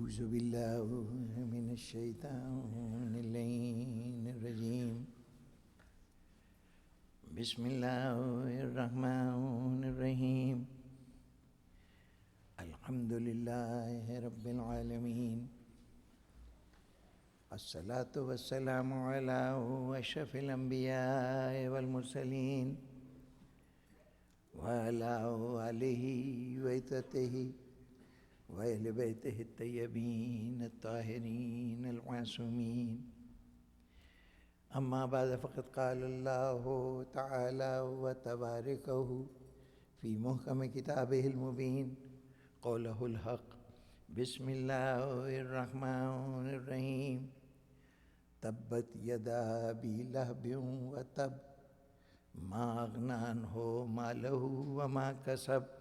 أعوذ بالله من الشيطان اللعين الرجيم. بسم الله الرحمن الرحيم. الحمد لله رب العالمين. الصلاة والسلام على أشرف الأنبياء والمرسلين وعلى آله وعترته وأهل بيته الطيبين الطاهرين المعصومين. أما بعد فقد قال الله تعالى وتباركه في محكم كتابه المبين قوله الحق. بسم الله الرحمن الرحيم. تبت يدا أبي لهب وتب ما أغنى عنه ماله وما كسب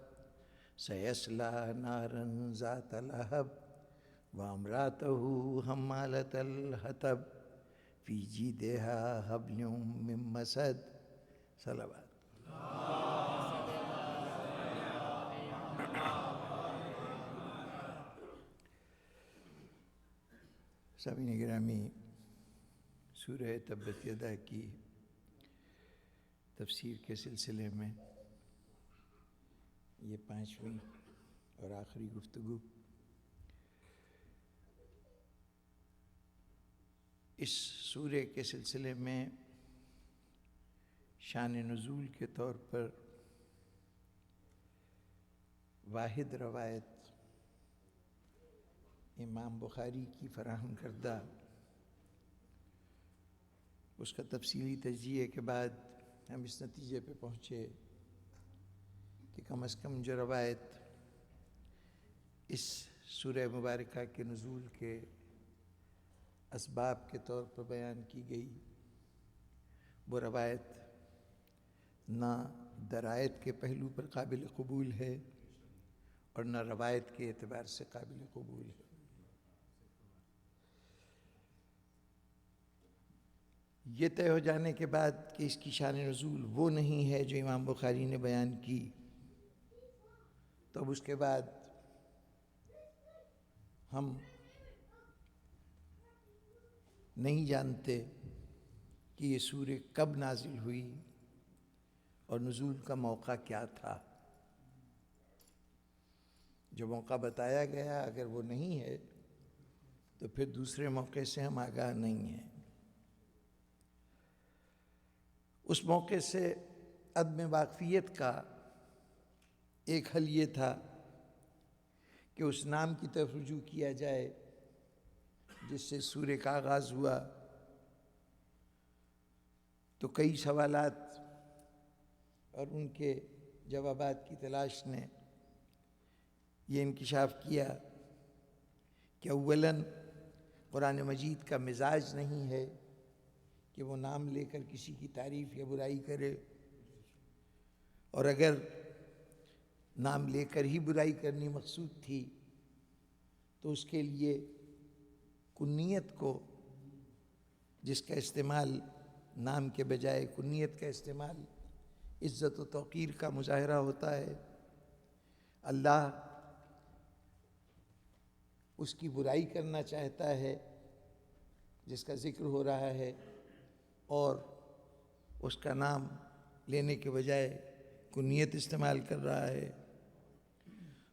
سيصلى نارا ذات لهب وامرأته حمالة الحطب في جيدها حبل من مسد. صلوات. سامعین گرامی، سورہ تبت یدا کی تفسیر کے سلسلے میں یہ 5ویں اور آخری گفتگو اس سورہ کے سلسلے میں شان نزول کے طور پر واحد روایت امام بخاری کی فراہم کردہ اس کا تفصیلی تجزیے کے بعد ہم اس نتیجے پہ پہنچے کہ کم از کم جو روایت اس سورہ مبارکہ کے نزول کے اسباب کے طور پر بیان کی گئی، وہ روایت نہ درایت کے پہلو پر قابل قبول ہے اور نہ روایت کے اعتبار سے قابل قبول ہے۔ یہ طے ہو جانے کے بعد کہ اس کی شان نزول وہ نہیں ہے جو امام بخاری نے بیان کی، تو اب اس کے بعد ہم نہیں جانتے کہ یہ سورہ کب نازل ہوئی اور نزول کا موقع کیا تھا۔ جو موقع بتایا گیا اگر وہ نہیں ہے تو پھر دوسرے موقع سے ہم آگاہ نہیں ہیں۔ اس موقع سے عدم واقفیت کا ایک حل یہ تھا کہ اس نام کی طرف رجوع کیا جائے جس سے سورہ کا آغاز ہوا، تو کئی سوالات اور ان کے جوابات کی تلاش نے یہ انکشاف کیا کہ اولاً قرآن مجید کا مزاج نہیں ہے کہ وہ نام لے کر کسی کی تعریف یا برائی کرے، اور اگر نام لے کر ہی برائی کرنی مقصود تھی تو اس کے لیے کنیت کو، جس کا استعمال نام کے بجائے کنیت کا استعمال عزت و توقیر کا مظاہرہ ہوتا ہے، اللہ اس کی برائی کرنا چاہتا ہے جس کا ذکر ہو رہا ہے، اور اس کا نام لینے کے بجائے کنیت استعمال کر رہا ہے،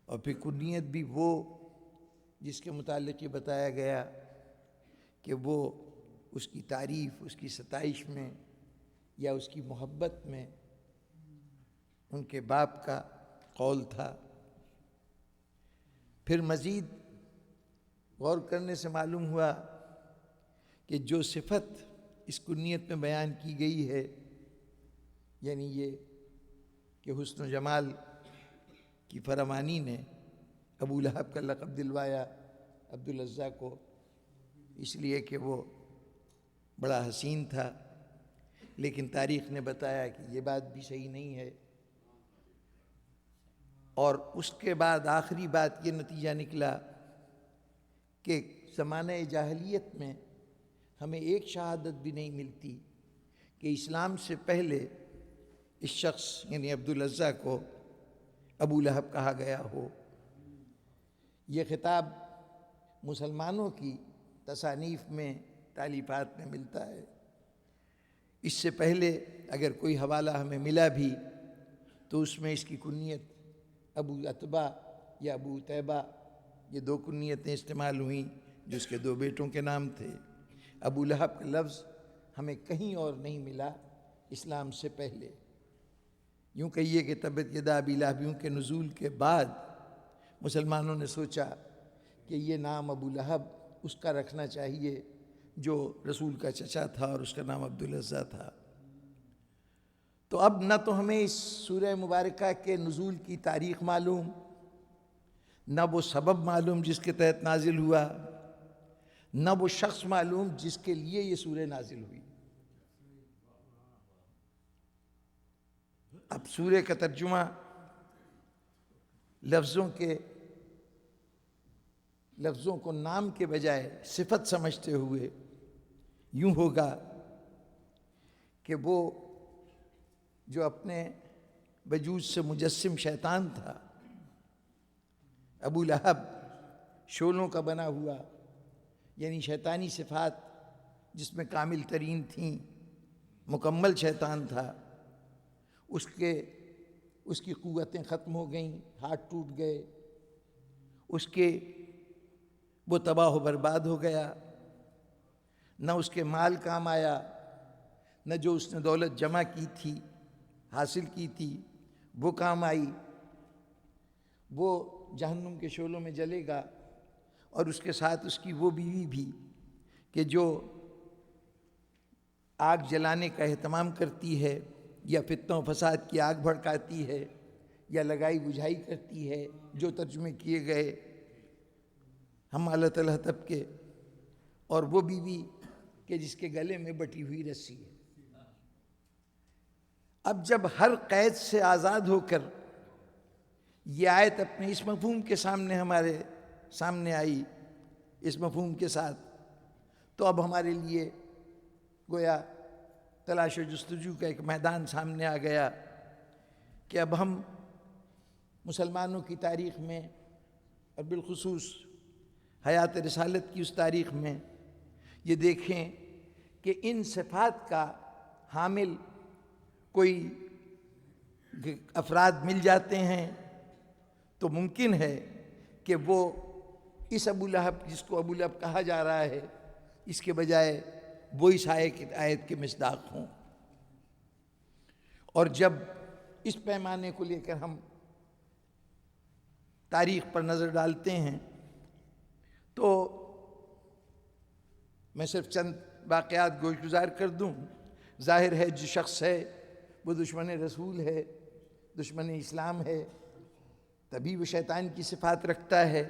اور پھر کنیت بھی وہ جس کے متعلق یہ بتایا گیا کہ وہ اس کی تعریف، اس کی ستائش میں یا اس کی محبت میں ان کے باپ کا قول تھا۔ پھر مزید غور کرنے سے معلوم ہوا کہ جو صفت اس کنیت میں بیان کی گئی ہے، یعنی یہ کہ حسن و جمال کی فراوانی نے ابو لہب کا لقب دلوایا عبدالعزیٰ کو، اس لیے کہ وہ بڑا حسین تھا، لیکن تاریخ نے بتایا کہ یہ بات بھی صحیح نہیں ہے۔ اور اس کے بعد آخری بات یہ نتیجہ نکلا کہ زمانہ جاہلیت میں ہمیں ایک شہادت بھی نہیں ملتی کہ اسلام سے پہلے اس شخص یعنی عبدالعزیٰ کو ابو لہب کہا گیا ہو۔ یہ خطاب مسلمانوں کی تصانیف میں، تالیفات میں ملتا ہے۔ اس سے پہلے اگر کوئی حوالہ ہمیں ملا بھی تو اس میں اس کی کنیت ابو عتبہ یا ابو طیبہ، یہ دو کنیتیں استعمال ہوئیں جو اس کے دو بیٹوں کے نام تھے۔ ابو لہب کا لفظ ہمیں کہیں اور نہیں ملا اسلام سے پہلے۔ یوں کہیے کہ تبت یدا ابی لہب کے نزول کے بعد مسلمانوں نے سوچا کہ یہ نام ابو لہب اس کا رکھنا چاہیے جو رسول کا چچا تھا اور اس کا نام عبدالعزیٰ تھا۔ تو اب نہ تو ہمیں اس سورہ مبارکہ کے نزول کی تاریخ معلوم، نہ وہ سبب معلوم جس کے تحت نازل ہوا، نہ وہ شخص معلوم جس کے لیے یہ سورہ نازل ہوئی۔ اب سورہ کا ترجمہ لفظوں کو نام کے بجائے صفت سمجھتے ہوئے یوں ہوگا کہ وہ جو اپنے وجود سے مجسم شیطان تھا، ابو لہب شولوں کا بنا ہوا، یعنی شیطانی صفات جس میں کامل ترین تھیں، مکمل شیطان تھا، اس کی قوتیں ختم ہو گئیں، ہاتھ ٹوٹ گئے، وہ تباہ و برباد ہو گیا، نہ اس کے مال کام آیا، نہ جو اس نے دولت جمع کی تھی، حاصل کی تھی، وہ کام آئی۔ وہ جہنم کے شعلوں میں جلے گا، اور اس کے ساتھ اس کی وہ بیوی بھی کہ جو آگ جلانے کا اہتمام کرتی ہے، یا فتنہ و فساد کی آگ بھڑکاتی ہے، یا لگائی بجھائی کرتی ہے، جو ترجمے کیے گئے حمالۃ الحطب کے، اور وہ بیوی کہ جس کے گلے میں بٹی ہوئی رسی ہے۔ اب جب ہر قید سے آزاد ہو کر یہ آیت اپنے اس مفہوم کے سامنے ہمارے سامنے آئی، اس مفہوم کے ساتھ، تو اب ہمارے لیے گویا تلاش و جستجو کا ایک میدان سامنے آ گیا کہ اب ہم مسلمانوں کی تاریخ میں، اور بالخصوص حیات رسالت کی اس تاریخ میں، یہ دیکھیں کہ ان صفات کا حامل کوئی افراد مل جاتے ہیں تو ممکن ہے کہ وہ اس ابو لہب، جس کو ابو لہب کہا جا رہا ہے، اس کے بجائے وہ اس آیت کے مصداق ہوں۔ اور جب اس پیمانے کو لے کر ہم تاریخ پر نظر ڈالتے ہیں تو میں صرف چند واقعات گوش گزار کر دوں۔ ظاہر ہے جو شخص ہے وہ دشمن رسول ہے، دشمن اسلام ہے، تبھی وہ شیطان کی صفات رکھتا ہے،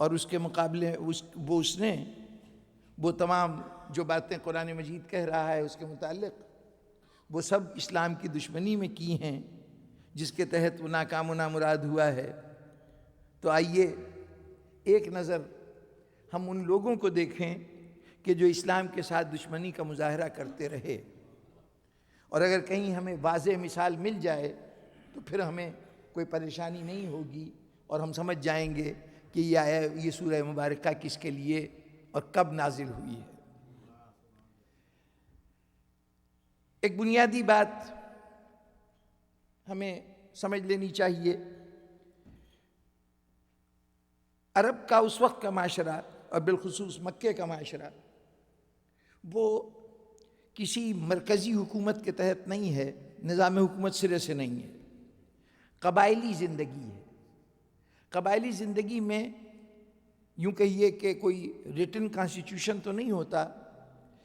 اور اس کے مقابلے وہ تمام جو باتیں قرآن مجید کہہ رہا ہے اس کے متعلق، وہ سب اسلام کی دشمنی میں کی ہیں، جس کے تحت وہ ناکام و نامراد ہوا ہے۔ تو آئیے ایک نظر ہم ان لوگوں کو دیکھیں کہ جو اسلام کے ساتھ دشمنی کا مظاہرہ کرتے رہے، اور اگر کہیں ہمیں واضح مثال مل جائے تو پھر ہمیں کوئی پریشانی نہیں ہوگی، اور ہم سمجھ جائیں گے کہ یہ سورہ مبارکہ کس کے لیے اور کب نازل ہوئی ہے۔ ایک بنیادی بات ہمیں سمجھ لینی چاہیے، عرب کا اس وقت کا معاشرہ، اور بالخصوص مکے کا معاشرہ، وہ کسی مرکزی حکومت کے تحت نہیں ہے، نظام حکومت سرے سے نہیں ہے، قبائلی زندگی ہے۔ قبائلی زندگی میں یوں کہیے کہ کوئی ریٹن کانسٹیٹیوشن تو نہیں ہوتا،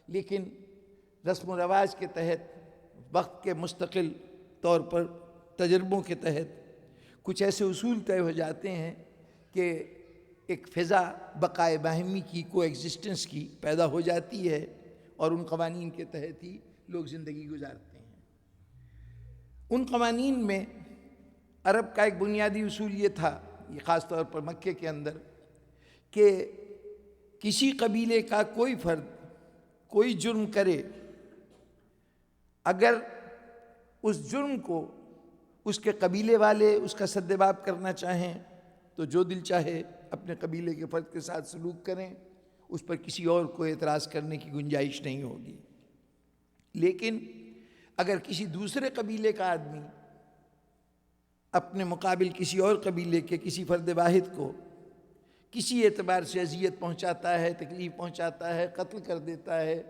لیکن رسم و رواج کے تحت، وقت کے مستقل طور پر تجربوں کے تحت کچھ ایسے اصول طے ہو جاتے ہیں کہ ایک فضا بقائے باہمی کی، کو ایگزسٹنس کی پیدا ہو جاتی ہے، اور ان قوانین کے تحت ہی لوگ زندگی گزارتے ہیں۔ ان قوانین میں عرب کا ایک بنیادی اصول یہ تھا، یہ خاص طور پر مکے کے اندر، کہ کسی قبیلے کا کوئی فرد کوئی جرم کرے، اگر اس جرم کو اس کے قبیلے والے اس کا سدباب کرنا چاہیں، تو جو دل چاہے اپنے قبیلے کے فرد کے ساتھ سلوک کریں، اس پر کسی اور کو اعتراض کرنے کی گنجائش نہیں ہوگی۔ لیکن اگر کسی دوسرے قبیلے کا آدمی اپنے مقابل کسی اور قبیلے کے کسی فرد واحد کو کسی اعتبار سے اذیت پہنچاتا ہے، تکلیف پہنچاتا ہے، قتل کر دیتا ہے،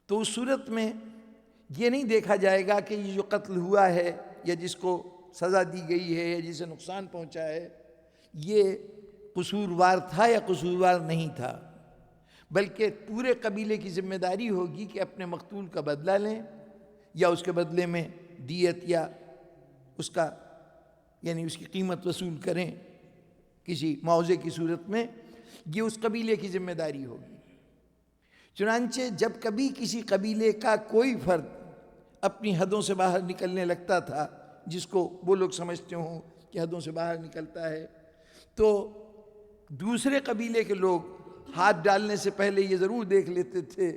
تو اس صورت میں یہ نہیں دیکھا جائے گا کہ یہ جو قتل ہوا ہے یا جس کو سزا دی گئی ہے یا جسے نقصان پہنچا ہے یہ قصوروار تھا یا قصوروار نہیں تھا، بلکہ پورے قبیلے کی ذمہ داری ہوگی کہ اپنے مقتول کا بدلہ لیں یا اس کے بدلے میں دیت یا اس کا یعنی اس کی قیمت وصول کریں کسی معاوضے کی صورت میں۔ یہ اس قبیلے کی ذمہ داری ہوگی۔ چنانچہ جب کبھی کسی قبیلے کا کوئی فرد اپنی حدوں سے باہر نکلنے لگتا تھا، جس کو وہ لوگ سمجھتے ہوں کہ حدوں سے باہر نکلتا ہے، تو دوسرے قبیلے کے لوگ ہاتھ ڈالنے سے پہلے یہ ضرور دیکھ لیتے تھے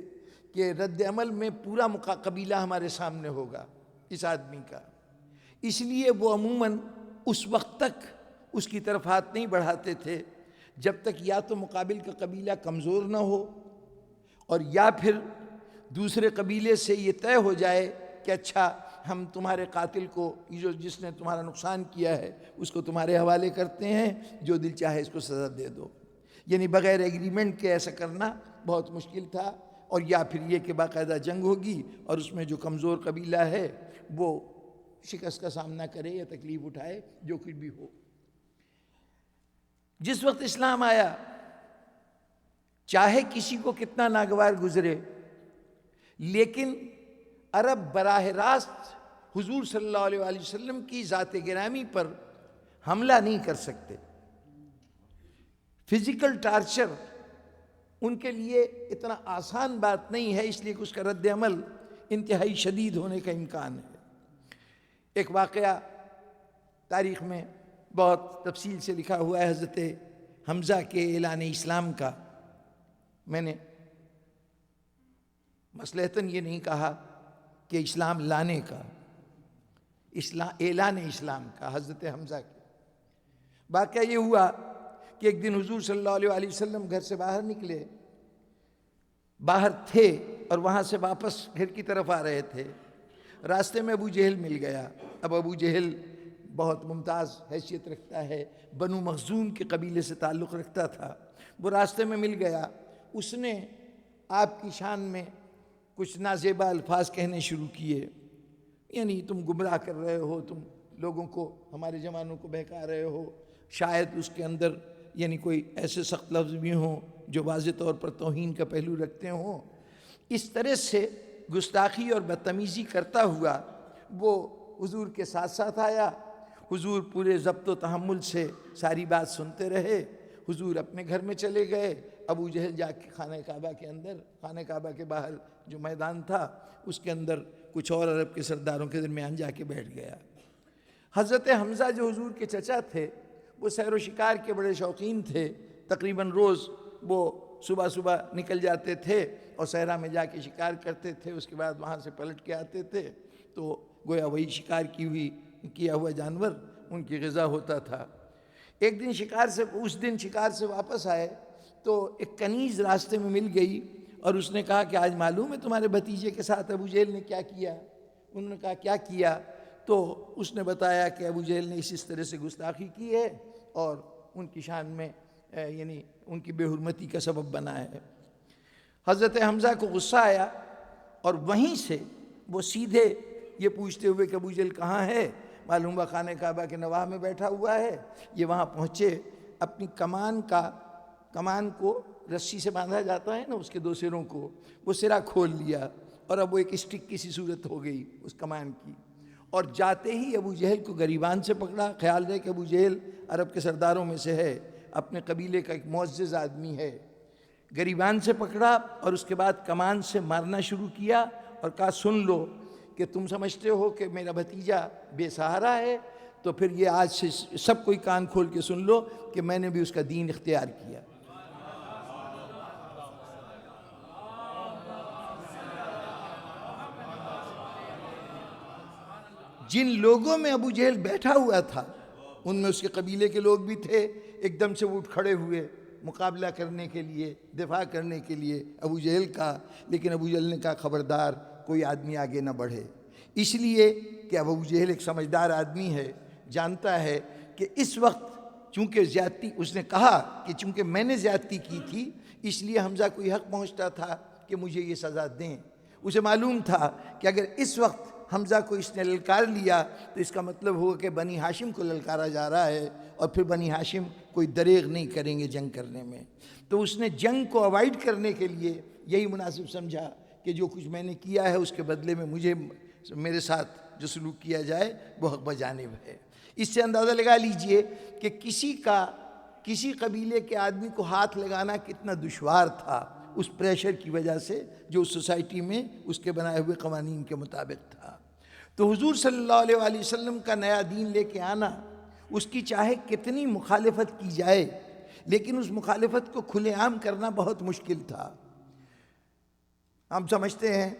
کہ رد عمل میں پورا قبیلہ ہمارے سامنے ہوگا اس آدمی کا، اس لیے وہ عموماً اس وقت تک اس کی طرف ہاتھ نہیں بڑھاتے تھے جب تک یا تو مقابل کا قبیلہ کمزور نہ ہو اور یا پھر دوسرے قبیلے سے یہ طے ہو جائے کہ اچھا ہم تمہارے قاتل کو جس نے تمہارا نقصان کیا ہے اس کو تمہارے حوالے کرتے ہیں، جو دل چاہے اس کو سزا دے دو۔ یعنی بغیر ایگریمنٹ کے ایسا کرنا بہت مشکل تھا، اور یا پھر یہ کہ باقاعدہ جنگ ہوگی اور اس میں جو کمزور قبیلہ ہے وہ شکست کا سامنا کرے یا تکلیف اٹھائے، جو کچھ بھی ہو۔ جس وقت اسلام آیا، چاہے کسی کو کتنا ناگوار گزرے، لیکن عرب براہ راست حضور صلی اللہ علیہ وآلہ وسلم کی ذات گرامی پر حملہ نہیں کر سکتے۔ فزیکل ٹارچر ان کے لیے اتنا آسان بات نہیں ہے، اس لیے کہ اس کا رد عمل انتہائی شدید ہونے کا امکان ہے۔ ایک واقعہ تاریخ میں بہت تفصیل سے لکھا ہوا ہے حضرت حمزہ کے اعلان اسلام کا۔ میں نے مصلحتاً یہ نہیں کہا کہ اسلام لانے کا، اعلان اسلام کا، حضرت حمزہ کے۔ واقعہ یہ ہوا کہ ایک دن حضور صلی اللہ علیہ وآلہ وسلم گھر سے باہر نکلے، باہر تھے اور وہاں سے واپس گھر کی طرف آ رہے تھے، راستے میں ابو جہل مل گیا۔ اب ابو جہل بہت ممتاز حیثیت رکھتا ہے، بنو مخزوم کے قبیلے سے تعلق رکھتا تھا، وہ راستے میں مل گیا۔ اس نے آپ کی شان میں کچھ نازیبا الفاظ کہنے شروع کیے، یعنی تم گمراہ کر رہے ہو، تم لوگوں کو، ہمارے جوانوں کو بہکا رہے ہو، شاید اس کے اندر یعنی کوئی ایسے سخت لفظ بھی ہوں جو واضح طور پر توہین کا پہلو رکھتے ہوں۔ اس طرح سے گستاخی اور بدتمیزی کرتا ہوا وہ حضور کے ساتھ ساتھ آیا۔ حضور پورے ضبط و تحمل سے ساری بات سنتے رہے۔ حضور اپنے گھر میں چلے گئے، ابو جہل جا کے خانہ کعبہ کے اندر، خانہ کعبہ کے باہر جو میدان تھا اس کے اندر کچھ اور عرب کے سرداروں کے درمیان جا کے بیٹھ گیا۔ حضرت حمزہ جو حضور کے چچا تھے، وہ سیر و شکار کے بڑے شوقین تھے، تقریباً روز وہ صبح صبح نکل جاتے تھے اور صحرا میں جا کے شکار کرتے تھے، اس کے بعد وہاں سے پلٹ کے آتے تھے، تو گویا وہی شکار کیا ہوا جانور ان کی غذا ہوتا تھا۔ ایک دن شکار سے واپس آئے تو ایک کنیز راستے میں مل گئی اور اس نے کہا کہ آج معلوم ہے تمہارے بھتیجے کے ساتھ ابو جہل نے کیا کیا؟ انہوں نے کہا کیا کیا؟ تو اس نے بتایا کہ ابو جہل نے اس طرح سے گستاخی کی ہے اور ان کی شان میں یعنی ان کی بے حرمتی کا سبب بنا ہے۔ حضرت حمزہ کو غصہ آیا اور وہیں سے وہ سیدھے یہ پوچھتے ہوئے کہ ابو جہل کہاں ہے، معلوم ہوا خانہ کعبہ کے نواح میں بیٹھا ہوا ہے۔ یہ وہاں پہنچے، اپنی کمان کو رسی سے باندھا جاتا ہے نا، اس کے دو سروں کو، وہ سرا کھول لیا اور اب وہ ایک اسٹک کی سی صورت ہو گئی اس کمان کی، اور جاتے ہی ابو جہل کو گریبان سے پکڑا۔ خیال رہے کہ ابو جہل عرب کے سرداروں میں سے ہے، اپنے قبیلے کا ایک معزز آدمی ہے، گریبان سے پکڑا اور اس کے بعد کمان سے مارنا شروع کیا اور کہا سن لو کہ تم سمجھتے ہو کہ میرا بھتیجا بے سہارا ہے، تو پھر یہ آج سے سب کوئی کان کھول کے سن لو کہ میں نے بھی اس کا دین اختیار کیا۔ جن لوگوں میں ابو جہل بیٹھا ہوا تھا ان میں اس کے قبیلے کے لوگ بھی تھے، ایک دم سے وہ اٹھ کھڑے ہوئے مقابلہ کرنے کے لیے، دفاع کرنے کے لیے ابو جہل کا، لیکن ابو جہل نے کہا خبردار کوئی آدمی آگے نہ بڑھے، اس لیے کہ ابو جہل ایک سمجھدار آدمی ہے، جانتا ہے کہ اس وقت چونکہ زیادتی، اس نے کہا کہ چونکہ میں نے زیادتی کی تھی اس لیے حمزہ کو یہ حق پہنچتا تھا کہ مجھے یہ سزا دیں۔ اسے معلوم تھا کہ اگر اس وقت حمزہ کو اس نے للکار لیا تو اس کا مطلب ہوگا کہ بنی ہاشم کو للکارا جا رہا ہے، اور پھر بنی ہاشم کوئی دریغ نہیں کریں گے جنگ کرنے میں۔ تو اس نے جنگ کو اوائڈ کرنے کے لیے یہی مناسب سمجھا کہ جو کچھ میں نے کیا ہے اس کے بدلے میں مجھے میرے ساتھ جو سلوک کیا جائے وہ حق بجانب ہے۔ اس سے اندازہ لگا لیجئے کہ کسی قبیلے کے آدمی کو ہاتھ لگانا کتنا دشوار تھا اس پریشر کی وجہ سے جو اس سوسائٹی میں اس کے بنائے ہوئے قوانین کے مطابق تھا۔ تو حضور صلی اللہ علیہ وآلہ وسلم کا نیا دین لے کے آنا، اس کی چاہے کتنی مخالفت کی جائے لیکن اس مخالفت کو کھلے عام کرنا بہت مشکل تھا۔ ہم سمجھتے ہیں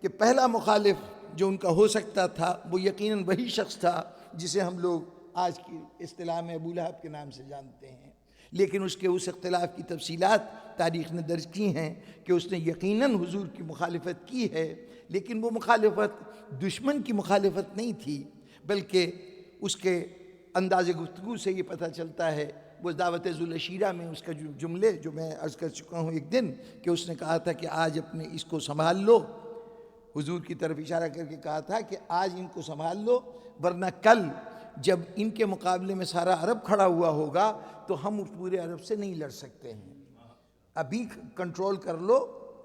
کہ پہلا مخالف جو ان کا ہو سکتا تھا وہ یقیناً وہی شخص تھا جسے ہم لوگ آج کی اصطلاح میں ابو لہب کے نام سے جانتے ہیں، لیکن اس اختلاف کی تفصیلات تاریخ نے درج کی ہیں کہ اس نے یقیناً حضور کی مخالفت کی ہے، لیکن وہ مخالفت دشمن کی مخالفت نہیں تھی، بلکہ اس کے انداز گفتگو سے یہ پتہ چلتا ہے۔ وہ دعوت ذوالعشیرہ میں اس کا جملے جو میں عرض کر چکا ہوں ایک دن، کہ اس نے کہا تھا کہ آج اپنے اس کو سنبھال لو، حضور کی طرف اشارہ کر کے کہا تھا کہ آج ان کو سنبھال لو، ورنہ کل جب ان کے مقابلے میں سارا عرب کھڑا ہوا ہوگا تو ہم اس پورے عرب سے نہیں لڑ سکتے ہیں، ابھی کنٹرول کر لو،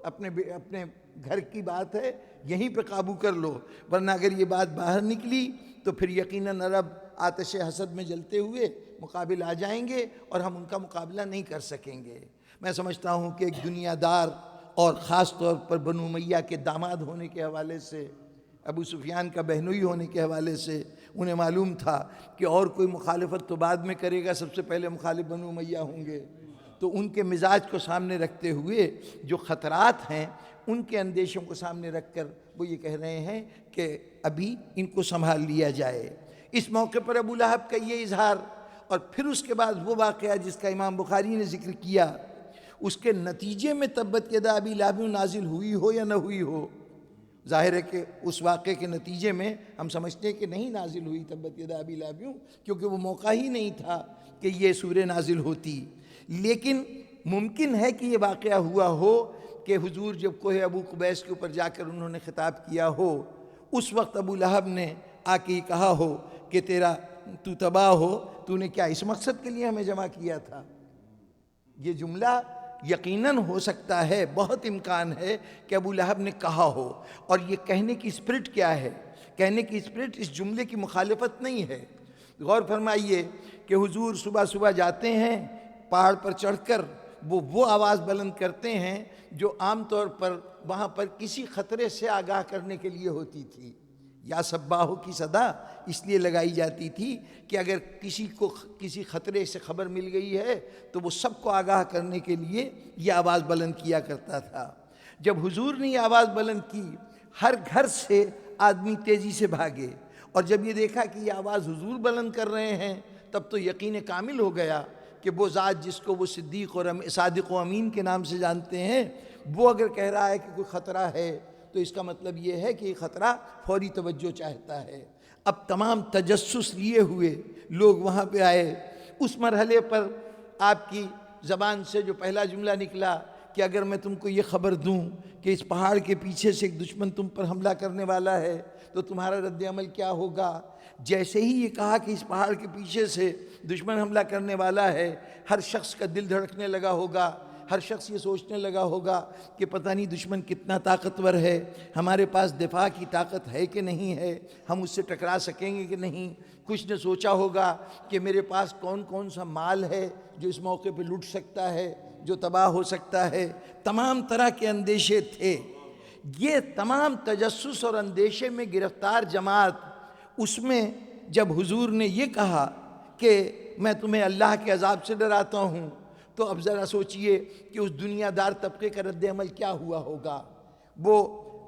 اپنے گھر کی بات ہے یہیں پہ قابو کر لو، ورنہ اگر یہ بات باہر نکلی تو پھر یقیناً عرب آتش حسد میں جلتے ہوئے مقابل آ جائیں گے اور ہم ان کا مقابلہ نہیں کر سکیں گے۔ میں سمجھتا ہوں کہ ایک دنیا دار اور خاص طور پر بنو امیہ کے داماد ہونے کے حوالے سے، ابو سفیان کا بہنوئی ہونے کے حوالے سے انہیں معلوم تھا کہ اور کوئی مخالفت تو بعد میں کرے گا، سب سے پہلے مخالف بنو امیہ ہوں گے، تو ان کے مزاج کو سامنے رکھتے ہوئے جو خطرات ہیں ان کے اندیشوں کو سامنے رکھ کر وہ یہ کہہ رہے ہیں کہ ابھی ان کو سنبھال لیا جائے۔ اس موقع پر ابو لہب کا یہ اظہار، اور پھر اس کے بعد وہ واقعہ جس کا امام بخاری نے ذکر کیا، اس کے نتیجے میں تبت یدا ابی لہب نازل ہوئی ہو یا نہ ہوئی ہو، ظاہر ہے کہ اس واقعے کے نتیجے میں ہم سمجھتے ہیں کہ نہیں نازل ہوئی تبت یدا ابی لہب، کیونکہ وہ موقع ہی نہیں تھا کہ یہ سورہ نازل ہوتی، لیکن ممکن ہے کہ یہ واقعہ ہوا ہو کہ حضور جب کوہ ابو قبیس کے اوپر جا کر انہوں نے خطاب کیا ہو، اس وقت ابو لہب نے آ کے کہا ہو کہ تو تباہ ہو، تو نے کیا اس مقصد کے لیے ہمیں جمع کیا تھا۔ یہ جملہ یقیناً ہو سکتا ہے، بہت امکان ہے کہ ابو لہب نے کہا ہو، اور یہ کہنے کی اسپرٹ کیا ہے؟ کہنے کی اسپرٹ اس جملے کی مخالفت نہیں ہے۔ غور فرمائیے کہ حضور صبح صبح جاتے ہیں پہاڑ پر چڑھ کر، وہ آواز بلند کرتے ہیں جو عام طور پر وہاں پر کسی خطرے سے آگاہ کرنے کے لیے ہوتی تھی۔ یا سباہو کی صدا اس لیے لگائی جاتی تھی کہ اگر کسی کو کسی خطرے سے خبر مل گئی ہے تو وہ سب کو آگاہ کرنے کے لیے یہ آواز بلند کیا کرتا تھا۔ جب حضور نے یہ آواز بلند کی، ہر گھر سے آدمی تیزی سے بھاگے، اور جب یہ دیکھا کہ یہ آواز حضور بلند کر رہے ہیں تب تو یقین کامل ہو گیا کہ وہ ذات جس کو وہ صادق و امین کے نام سے جانتے ہیں، وہ اگر کہہ رہا ہے کہ کوئی خطرہ ہے تو اس کا مطلب یہ ہے کہ یہ خطرہ فوری توجہ چاہتا ہے۔ اب تمام تجسس لیے ہوئے لوگ وہاں پہ آئے۔ اس مرحلے پر آپ کی زبان سے جو پہلا جملہ نکلا کہ اگر میں تم کو یہ خبر دوں کہ اس پہاڑ کے پیچھے سے ایک دشمن تم پر حملہ کرنے والا ہے تو تمہارا رد عمل کیا ہوگا، جیسے ہی یہ کہا کہ اس پہاڑ کے پیچھے سے دشمن حملہ کرنے والا ہے، ہر شخص کا دل دھڑکنے لگا ہوگا، ہر شخص یہ سوچنے لگا ہوگا کہ پتہ نہیں دشمن کتنا طاقتور ہے، ہمارے پاس دفاع کی طاقت ہے کہ نہیں ہے، ہم اس سے ٹکرا سکیں گے کہ نہیں۔ کچھ نے سوچا ہوگا کہ میرے پاس کون کون سا مال ہے جو اس موقع پہ لوٹ سکتا ہے، جو تباہ ہو سکتا ہے۔ تمام طرح کے اندیشے تھے۔ یہ تمام تجسس اور اندیشے میں گرفتار جماعت، اس میں جب حضور نے یہ کہا کہ میں تمہیں اللہ کے عذاب سے ڈراتا ہوں، تو اب ذرا سوچئے کہ اس دنیا دار طبقے کا رد عمل کیا ہوا ہوگا۔ وہ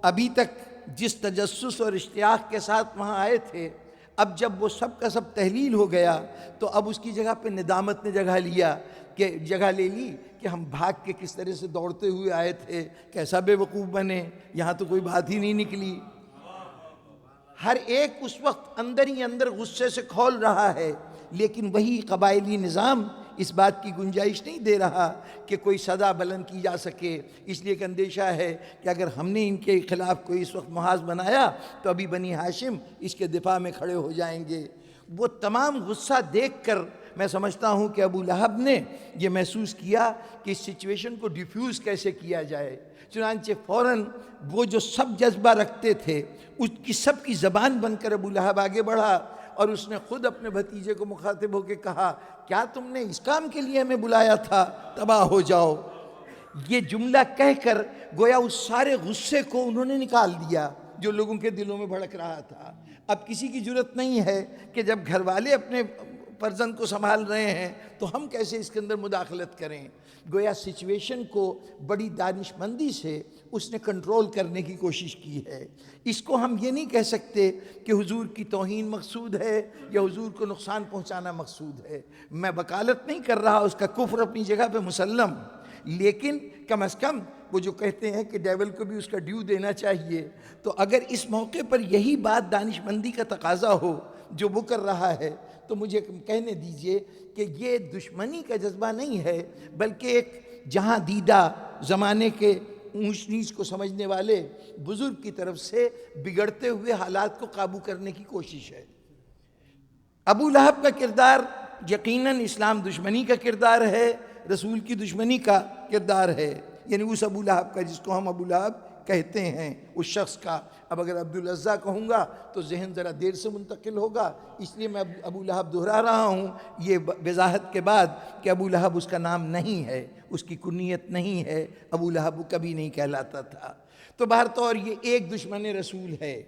ابھی تک جس تجسس اور اشتیاق کے ساتھ وہاں آئے تھے، اب جب وہ سب کا سب تحلیل ہو گیا تو اب اس کی جگہ پہ ندامت نے جگہ لے لی کہ ہم بھاگ کے کس طرح سے دوڑتے ہوئے آئے تھے، کیسا بے وقوف بنے، یہاں تو کوئی بات ہی نہیں نکلی۔ ہر ایک اس وقت اندر ہی اندر غصے سے کھول رہا ہے، لیکن وہی قبائلی نظام اس بات کی گنجائش نہیں دے رہا کہ کوئی صدا بلند کی جا سکے، اس لیے کہ اندیشہ ہے کہ اگر ہم نے ان کے خلاف کوئی اس وقت محاذ بنایا تو ابھی بنی ہاشم اس کے دفاع میں کھڑے ہو جائیں گے۔ وہ تمام غصہ دیکھ کر میں سمجھتا ہوں کہ ابو لہب نے یہ محسوس کیا کہ اس سچویشن کو ڈیفیوز کیسے کیا جائے، چنانچہ فوراً وہ جو سب جذبہ رکھتے تھے اس کی سب کی زبان بن کر ابو لہب آگے بڑھا اور اس نے خود اپنے بھتیجے کو مخاطب ہو کے کہا، کیا تم نے اس کام کے لیے ہمیں بلایا تھا؟ تباہ ہو جاؤ۔ یہ جملہ کہہ کر گویا اس سارے غصے کو انہوں نے نکال دیا جو لوگوں کے دلوں میں بھڑک رہا تھا۔ اب کسی کی جرت نہیں ہے کہ جب گھر والے اپنے فرزند کو سنبھال رہے ہیں تو ہم کیسے اس کے اندر مداخلت کریں۔ گویا سچویشن کو بڑی دانش مندی سے اس نے کنٹرول کرنے کی کوشش کی ہے۔ اس کو ہم یہ نہیں کہہ سکتے کہ حضور کی توہین مقصود ہے یا حضور کو نقصان پہنچانا مقصود ہے۔ میں وکالت نہیں کر رہا، اس کا کفر اپنی جگہ پہ مسلم، لیکن کم از کم وہ جو کہتے ہیں کہ ڈیول کو بھی اس کا ڈیو دینا چاہیے، تو اگر اس موقع پر یہی بات دانش مندی کا تقاضا ہو جو وہ کر رہا ہے تو مجھے کہنے دیجئے کہ یہ دشمنی کا جذبہ نہیں ہے، بلکہ ایک جہاں دیدہ زمانے کے اونچ نیچ کو سمجھنے والے بزرگ کی طرف سے بگڑتے ہوئے حالات کو قابو کرنے کی کوشش ہے۔ ابو لہب کا کردار یقیناً اسلام دشمنی کا کردار ہے، رسول کی دشمنی کا کردار ہے، یعنی اس ابو لہب کا جس کو ہم ابو لہب کہتے ہیں، اس شخص کا۔ اب اگر عبدالعزیٰ کہوں گا تو ذہن ذرا دیر سے منتقل ہوگا، اس لیے میں ابو لہب دہرا رہا ہوں یہ وضاحت کے بعد کہ ابو لہب اس کا نام نہیں ہے، اس کی کنیت نہیں ہے، ابو لہب کبھی نہیں کہلاتا تھا۔ تو بہرطور یہ ایک دشمن رسول ہے۔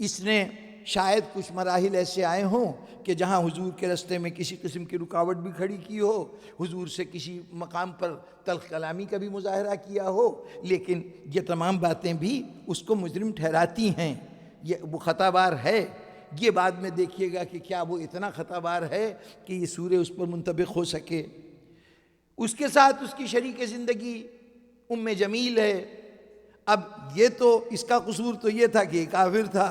اس نے شاید کچھ مراحل ایسے آئے ہوں کہ جہاں حضور کے راستے میں کسی قسم کی رکاوٹ بھی کھڑی کی ہو، حضور سے کسی مقام پر تلخ کلامی کا بھی مظاہرہ کیا ہو، لیکن یہ تمام باتیں بھی اس کو مجرم ٹھہراتی ہیں۔ یہ وہ خطا بار ہے، یہ بعد میں دیکھیے گا کہ کیا وہ اتنا خطا بار ہے کہ یہ سورہ اس پر منطبق ہو سکے۔ اس کے ساتھ اس کی شریک زندگی ام جمیل ہے۔ اب یہ تو اس کا قصور تو یہ تھا کہ یہ کافر تھا،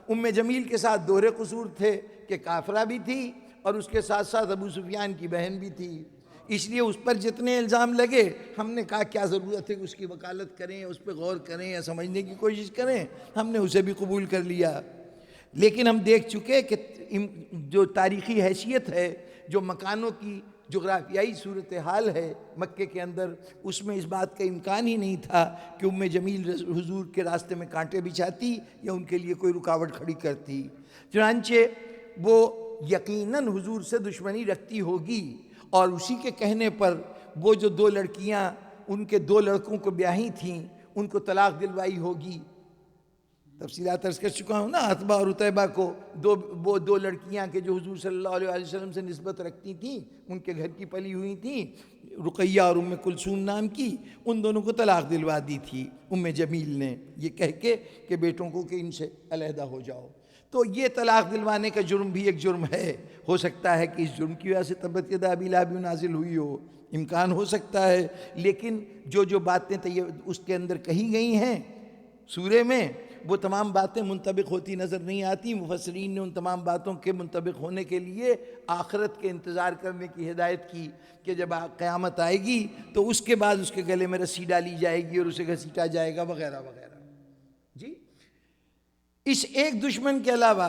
ام جمیل کے ساتھ دوہرے قصور تھے کہ کافرہ بھی تھی اور اس کے ساتھ ساتھ ابو سفیان کی بہن بھی تھی، اس لیے اس پر جتنے الزام لگے ہم نے کہا کیا ضرورت ہے کہ اس کی وکالت کریں، اس پہ غور کریں یا سمجھنے کی کوشش کریں، ہم نے اسے بھی قبول کر لیا۔ لیکن ہم دیکھ چکے کہ جو تاریخی حیثیت ہے، جو مکانوں کی جغرافیائی صورتحال ہے مکے کے اندر، اس میں اس بات کا امکان ہی نہیں تھا کہ ام جمیل حضور کے راستے میں کانٹے بچھاتی یا ان کے لیے کوئی رکاوٹ کھڑی کرتی۔ چنانچہ وہ یقیناً حضور سے دشمنی رکھتی ہوگی، اور اسی کے کہنے پر وہ جو دو لڑکیاں ان کے دو لڑکوں کو بیاہی تھیں ان کو طلاق دلوائی ہوگی۔ تفصیلات عرض کر چکا ہوں نا، عتبہ اور عتیبہ کو وہ دو لڑکیاں کہ جو حضور صلی اللہ علیہ وسلم سے نسبت رکھتی تھیں، ان کے گھر کی پلی ہوئی تھیں، رقیہ اور ام کلثوم نام کی، ان دونوں کو طلاق دلوا دی تھی ام جمیل نے، یہ کہہ کے کہ بیٹوں کو کہ ان سے علیحدہ ہو جاؤ۔ تو یہ طلاق دلوانے کا جرم بھی ایک جرم ہے، ہو سکتا ہے کہ اس جرم کی وجہ سے تبت یدا ابی لہب نازل ہوئی ہو، امکان ہو سکتا ہے، لیکن جو باتیں اس کے اندر کہی گئی ہیں سورے میں وہ تمام باتیں منطبق ہوتی نظر نہیں آتی۔ مفسرین نے ان تمام باتوں کے منطبق ہونے کے لیے آخرت کے انتظار کرنے کی ہدایت کی کہ جب قیامت آئے گی تو اس کے بعد اس کے گلے میں رسی ڈالی جائے گی اور اسے گھسیٹا جائے گا وغیرہ وغیرہ۔ جی، اس ایک دشمن کے علاوہ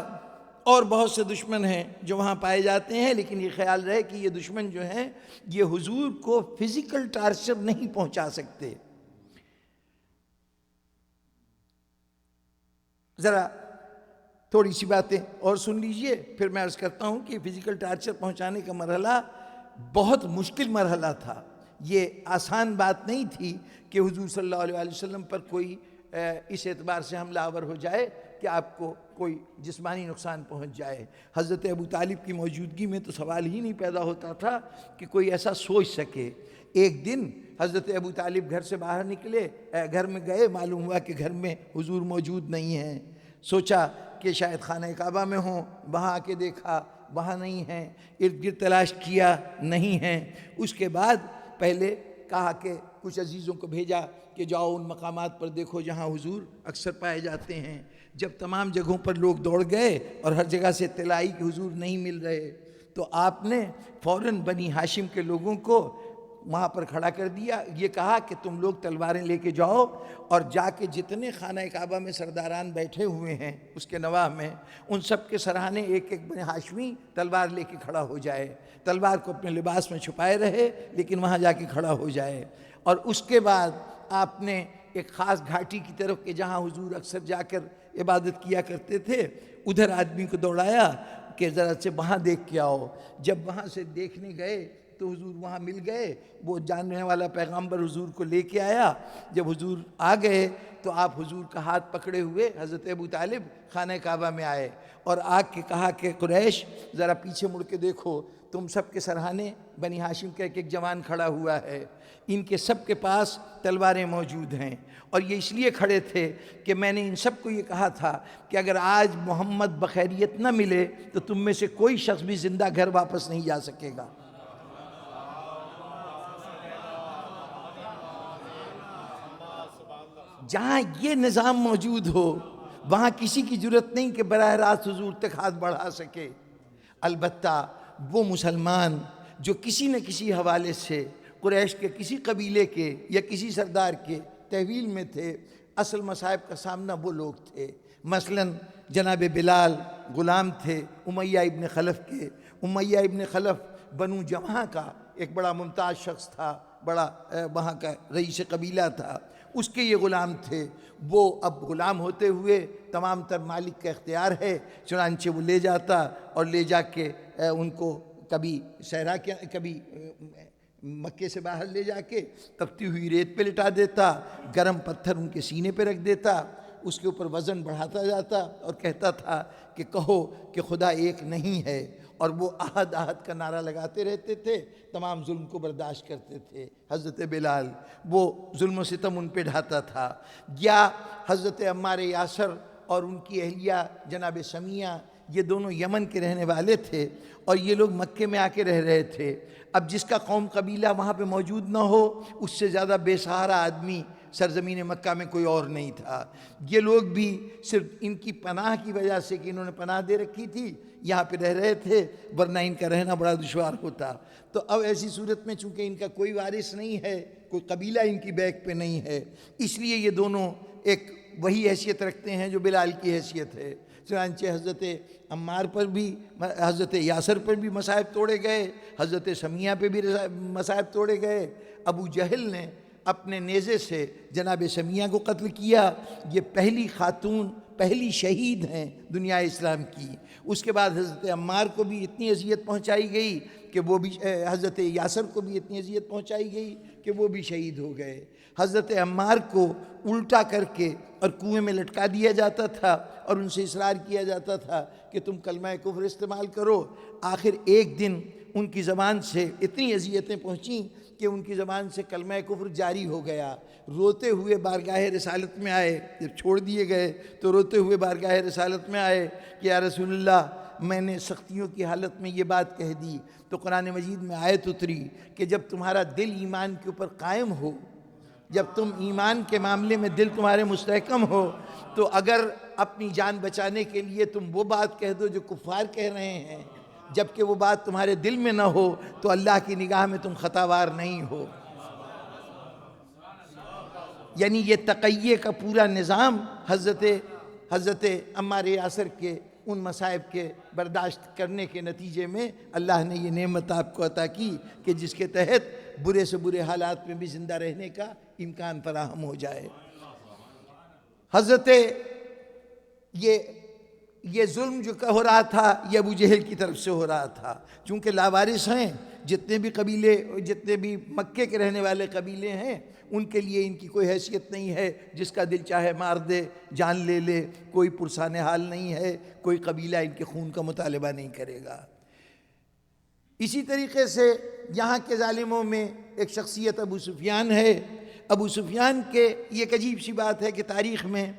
اور بہت سے دشمن ہیں جو وہاں پائے جاتے ہیں، لیکن یہ خیال رہے کہ یہ دشمن جو ہیں یہ حضور کو فزیکل ٹارچر نہیں پہنچا سکتے۔ ذرا تھوڑی سی باتیں اور سن لیجئے، پھر میں عرض کرتا ہوں کہ فزیکل ٹارچر پہنچانے کا مرحلہ بہت مشکل مرحلہ تھا۔ یہ آسان بات نہیں تھی کہ حضور صلی اللہ علیہ وسلم پر کوئی اس اعتبار سے حملہ آور ہو جائے کہ آپ کو کوئی جسمانی نقصان پہنچ جائے۔ حضرت ابو طالب کی موجودگی میں تو سوال ہی نہیں پیدا ہوتا تھا کہ کوئی ایسا سوچ سکے۔ ایک دن حضرت ابو طالب گھر سے باہر نکلے، گھر میں گئے، معلوم ہوا کہ گھر میں حضور موجود نہیں ہیں۔ سوچا کہ شاید خانہ کعبہ میں ہوں، وہاں آ کے دیکھا وہاں نہیں ہیں، ارد گرد تلاش کیا نہیں ہیں۔ اس کے بعد پہلے کہا کہ کچھ عزیزوں کو بھیجا کہ جاؤ ان مقامات پر دیکھو جہاں حضور اکثر پائے جاتے ہیں۔ جب تمام جگہوں پر لوگ دوڑ گئے اور ہر جگہ سے اطلاع آئی کہ حضور نہیں مل رہے، تو آپ نے فوراً بنی ہاشم کے لوگوں کو وہاں پر کھڑا کر دیا، یہ کہا کہ تم لوگ تلواریں لے کے جاؤ اور جا کے جتنے خانہ کعبہ میں سرداران بیٹھے ہوئے ہیں اس کے نواح میں، ان سب کے سرہانے ایک ایک بنی ہاشمی تلوار لے کے کھڑا ہو جائے، تلوار کو اپنے لباس میں چھپائے رہے لیکن وہاں جا کے کھڑا ہو جائے۔ اور اس کے بعد آپ نے ایک خاص گھاٹی کی طرف کہ جہاں حضور اکثر جا کر عبادت کیا کرتے تھے، ادھر آدمی کو دوڑایا کہ ذرا سے وہاں دیکھ کے آؤ۔ جب وہاں سے دیکھنے گئے تو حضور وہاں مل گئے، وہ جاننے والا پیغامبر حضور کو لے کے آیا۔ جب حضور آ گئے تو آپ حضور کا ہاتھ پکڑے ہوئے حضرت ابو طالب خانہ کعبہ میں آئے اور آ کے کہا کہ قریش ذرا پیچھے مڑ کے دیکھو، تم سب کے سرہانے بنی ہاشم کا ایک ایک جوان کھڑا ہوا ہے، ان کے سب کے پاس تلواریں موجود ہیں، اور یہ اس لیے کھڑے تھے کہ میں نے ان سب کو یہ کہا تھا کہ اگر آج محمد بخیریت نہ ملے تو تم میں سے کوئی شخص بھی زندہ گھر واپس نہیں جا سکے گا۔ جہاں یہ نظام موجود ہو وہاں کسی کی جرت نہیں کہ براہ راست حضور تک ہاتھ بڑھا سکے۔ البتہ وہ مسلمان جو کسی نہ کسی حوالے سے قریش کے کسی قبیلے کے یا کسی سردار کے تحویل میں تھے، اصل مصائب کا سامنا وہ لوگ تھے۔ مثلا جناب بلال غلام تھے امیہ ابن خلف کے۔ امیہ ابن خلف بنو جمحہ کا ایک بڑا ممتاز شخص تھا، بڑا وہاں کا رئیس قبیلہ تھا، اس کے یہ غلام تھے۔ وہ اب غلام ہوتے ہوئے تمام تر مالک کا اختیار ہے، چنانچہ وہ لے جاتا اور لے جا کے ان کو کبھی صحرا کے کبھی مکے سے باہر لے جا کے تپتی ہوئی ریت پہ لٹا دیتا، گرم پتھر ان کے سینے پہ رکھ دیتا، اس کے اوپر وزن بڑھاتا جاتا اور کہتا تھا کہ کہو کہ خدا ایک نہیں ہے، اور وہ احد احد کا نعرہ لگاتے رہتے تھے، تمام ظلم کو برداشت کرتے تھے۔ حضرت بلال وہ ظلم و ستم ان پہ ڈھاتا تھا، یا حضرت عمار یاسر اور ان کی اہلیہ جناب سمیہ، یہ دونوں یمن کے رہنے والے تھے اور یہ لوگ مکے میں آ کے رہ رہے تھے۔ اب جس کا قوم قبیلہ وہاں پہ موجود نہ ہو، اس سے زیادہ بے سہارا آدمی سرزمین مکہ میں کوئی اور نہیں تھا۔ یہ لوگ بھی صرف ان کی پناہ کی وجہ سے کہ انہوں نے پناہ دے رکھی تھی یہاں پہ رہ رہے تھے، ورنہ ان کا رہنا بڑا دشوار ہوتا۔ تو اب ایسی صورت میں چونکہ ان کا کوئی وارث نہیں ہے، کوئی قبیلہ ان کی بیک پہ نہیں ہے، اس لیے یہ دونوں ایک وہی حیثیت رکھتے ہیں جو بلال کی حیثیت ہے۔ چنانچہ حضرت عمار پر بھی، حضرت یاسر پر بھی مصائب توڑے گئے، حضرت سمیہ پہ بھی مصائب توڑے گئے۔ ابو جہل نے اپنے نیزے سے جناب سمیہ کو قتل کیا، یہ پہلی خاتون، پہلی شہید ہیں دنیا اسلام کی۔ اس کے بعد حضرت عمار کو بھی اتنی اذیت پہنچائی گئی کہ وہ بھی، حضرت یاسر کو بھی اتنی اذیت پہنچائی گئی کہ وہ بھی شہید ہو گئے۔ حضرت عمار کو الٹا کر کے اور کنویں میں لٹکا دیا جاتا تھا اور ان سے اصرار کیا جاتا تھا کہ تم کلمہ کفر استعمال کرو۔ آخر ایک دن ان کی زبان سے اتنی اذیتیں پہنچیں کہ ان کی زبان سے کلمہ کفر جاری ہو گیا۔ روتے ہوئے بارگاہ رسالت میں آئے، جب چھوڑ دیے گئے تو روتے ہوئے بارگاہ رسالت میں آئے کہ یا رسول اللہ، میں نے سختیوں کی حالت میں یہ بات کہہ دی۔ تو قرآن مجید میں آیت اتری کہ جب تمہارا دل ایمان کے اوپر قائم ہو، جب تم ایمان کے معاملے میں دل تمہارے مستحکم ہو، تو اگر اپنی جان بچانے کے لیے تم وہ بات کہہ دو جو کفار کہہ رہے ہیں، جبکہ وہ بات تمہارے دل میں نہ ہو، تو اللہ کی نگاہ میں تم خطاوار نہیں ہو۔ یعنی یہ تقیہ کا پورا نظام حضرت عمار یاسر کے ان مصائب کے برداشت کرنے کے نتیجے میں اللہ نے یہ نعمت آپ کو عطا کی کہ جس کے تحت برے سے برے حالات میں بھی زندہ رہنے کا امکان فراہم ہو جائے۔ حضرت یہ ظلم جو ہو رہا تھا یہ ابو جہل کی طرف سے ہو رہا تھا، چونکہ لاوارث ہیں جتنے بھی قبیلے، جتنے بھی مکے کے رہنے والے قبیلے ہیں، ان کے لیے ان کی کوئی حیثیت نہیں ہے، جس کا دل چاہے مار دے، جان لے لے، کوئی پرسان حال نہیں ہے، کوئی قبیلہ ان کے خون کا مطالبہ نہیں کرے گا۔ اسی طریقے سے یہاں کے ظالموں میں ایک شخصیت ابو سفیان ہے۔ ابو سفیان کے یہ ایک عجیب سی بات ہے کہ تاریخ میں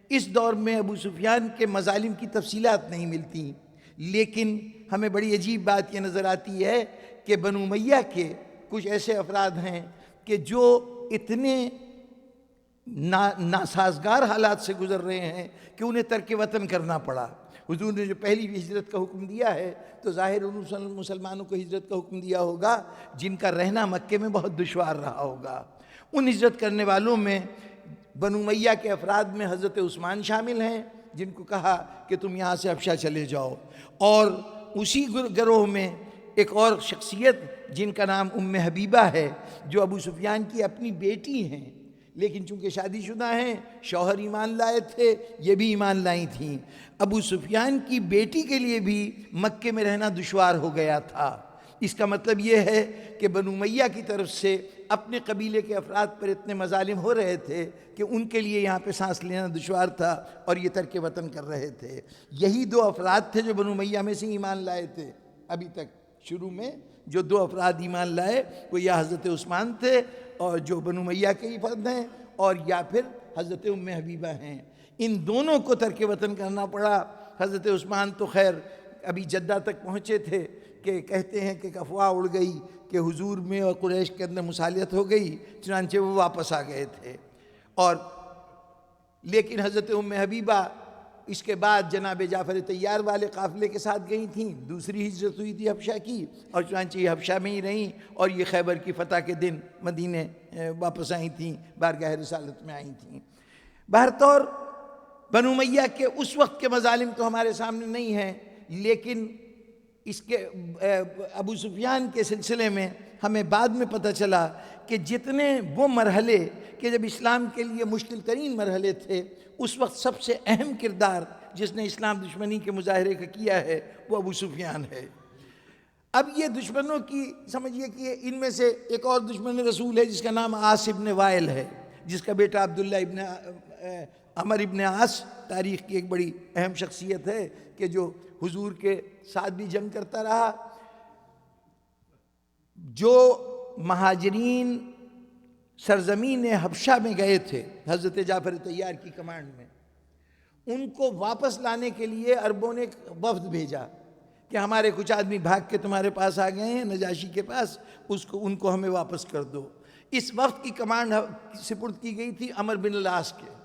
اس دور میں ابو سفیان کے مظالم کی تفصیلات نہیں ملتی، لیکن ہمیں بڑی عجیب بات یہ نظر آتی ہے کہ بنو امیہ کے کچھ ایسے افراد ہیں کہ جو اتنے ناسازگار حالات سے گزر رہے ہیں کہ انہیں ترک وطن کرنا پڑا۔ حضور نے جو پہلی ہجرت کا حکم دیا ہے تو ظاہر ان مسلمانوں کو ہجرت کا حکم دیا ہوگا جن کا رہنا مکے میں بہت دشوار رہا ہوگا۔ ان ہجرت کرنے والوں میں بنو امیہ کے افراد میں حضرت عثمان شامل ہیں، جن کو کہا کہ تم یہاں سے حبشہ چلے جاؤ، اور اسی گروہ میں ایک اور شخصیت جن کا نام ام حبیبہ ہے، جو ابو سفیان کی اپنی بیٹی ہیں، لیکن چونکہ شادی شدہ ہیں، شوہر ایمان لائے تھے، یہ بھی ایمان لائی تھیں۔ ابو سفیان کی بیٹی کے لیے بھی مکے میں رہنا دشوار ہو گیا تھا۔ اس کا مطلب یہ ہے کہ بنو امیہ کی طرف سے اپنے قبیلے کے افراد پر اتنے مظالم ہو رہے تھے کہ ان کے لیے یہاں پہ سانس لینا دشوار تھا، اور یہ ترک وطن کر رہے تھے۔ یہی دو افراد تھے جو بنو امیہ میں سے ایمان لائے تھے۔ ابھی تک شروع میں جو دو افراد ایمان لائے وہ یا حضرت عثمان تھے، اور جو بنو امیہ کے ہی فرد ہیں، اور یا پھر حضرت ام حبیبہ ہیں۔ ان دونوں کو ترک وطن کرنا پڑا۔ حضرت عثمان تو خیر ابھی جدہ تک پہنچے تھے کہ کہتے ہیں کہ افواہ اڑ گئی کہ حضور میں اور قریش کے اندر مصالحت ہو گئی، چنانچہ وہ واپس آ گئے تھے۔ اور لیکن حضرت ام حبیبہ اس کے بعد جناب جعفر طیار والے قافلے کے ساتھ گئی تھیں، دوسری ہجرت ہوئی تھی حبشہ کی، اور چنانچہ یہ حبشہ میں ہی رہیں، اور یہ خیبر کی فتح کے دن مدینے واپس آئی تھیں، بارگاہ رسالت میں آئی تھیں۔ بہرطور بنو امیہ کے اس وقت کے مظالم تو ہمارے سامنے نہیں ہیں، لیکن اس کے ابو سفیان کے سلسلے میں ہمیں بعد میں پتہ چلا کہ جتنے وہ مرحلے کہ جب اسلام کے لیے مشکل ترین مرحلے تھے، اس وقت سب سے اہم کردار جس نے اسلام دشمنی کے مظاہرے کا کیا ہے وہ ابو سفیان ہے۔ اب یہ دشمنوں کی سمجھیے کہ ان میں سے ایک اور دشمن رسول ہے جس کا نام عاص ابن وائل ہے، جس کا بیٹا عبداللہ ابن عمر ابن عاص تاریخ کی ایک بڑی اہم شخصیت ہے کہ جو حضور کے ساتھ بھی جنگ کرتا رہا۔ جو مہاجرین سرزمین حبشہ میں گئے تھے حضرت جعفر طیار کی کمانڈ میں، ان کو واپس لانے کے لیے عربوں نے ایک وفد بھیجا کہ ہمارے کچھ آدمی بھاگ کے تمہارے پاس آ گئے ہیں نجاشی کے پاس، ان کو ہمیں واپس کر دو۔ اس وفد کی کمانڈ سپرد کی گئی تھی عمر بن العاص کے۔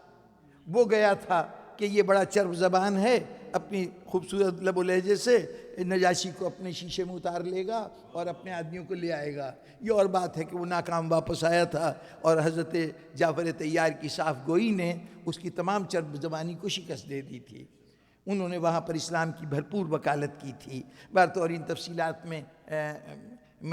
وہ گیا تھا کہ یہ بڑا چرب زبان ہے، اپنی خوبصورت لب و لہجے سے نجاشی کو اپنے شیشے میں اتار لے گا اور اپنے آدمیوں کو لے آئے گا۔ یہ اور بات ہے کہ وہ ناکام واپس آیا تھا، اور حضرت جعفر طیار کی صاف گوئی نے اس کی تمام چرب زبانی کو شکست دے دی تھی۔ انہوں نے وہاں پر اسلام کی بھرپور وکالت کی تھی۔ بہرطور ان تفصیلات میں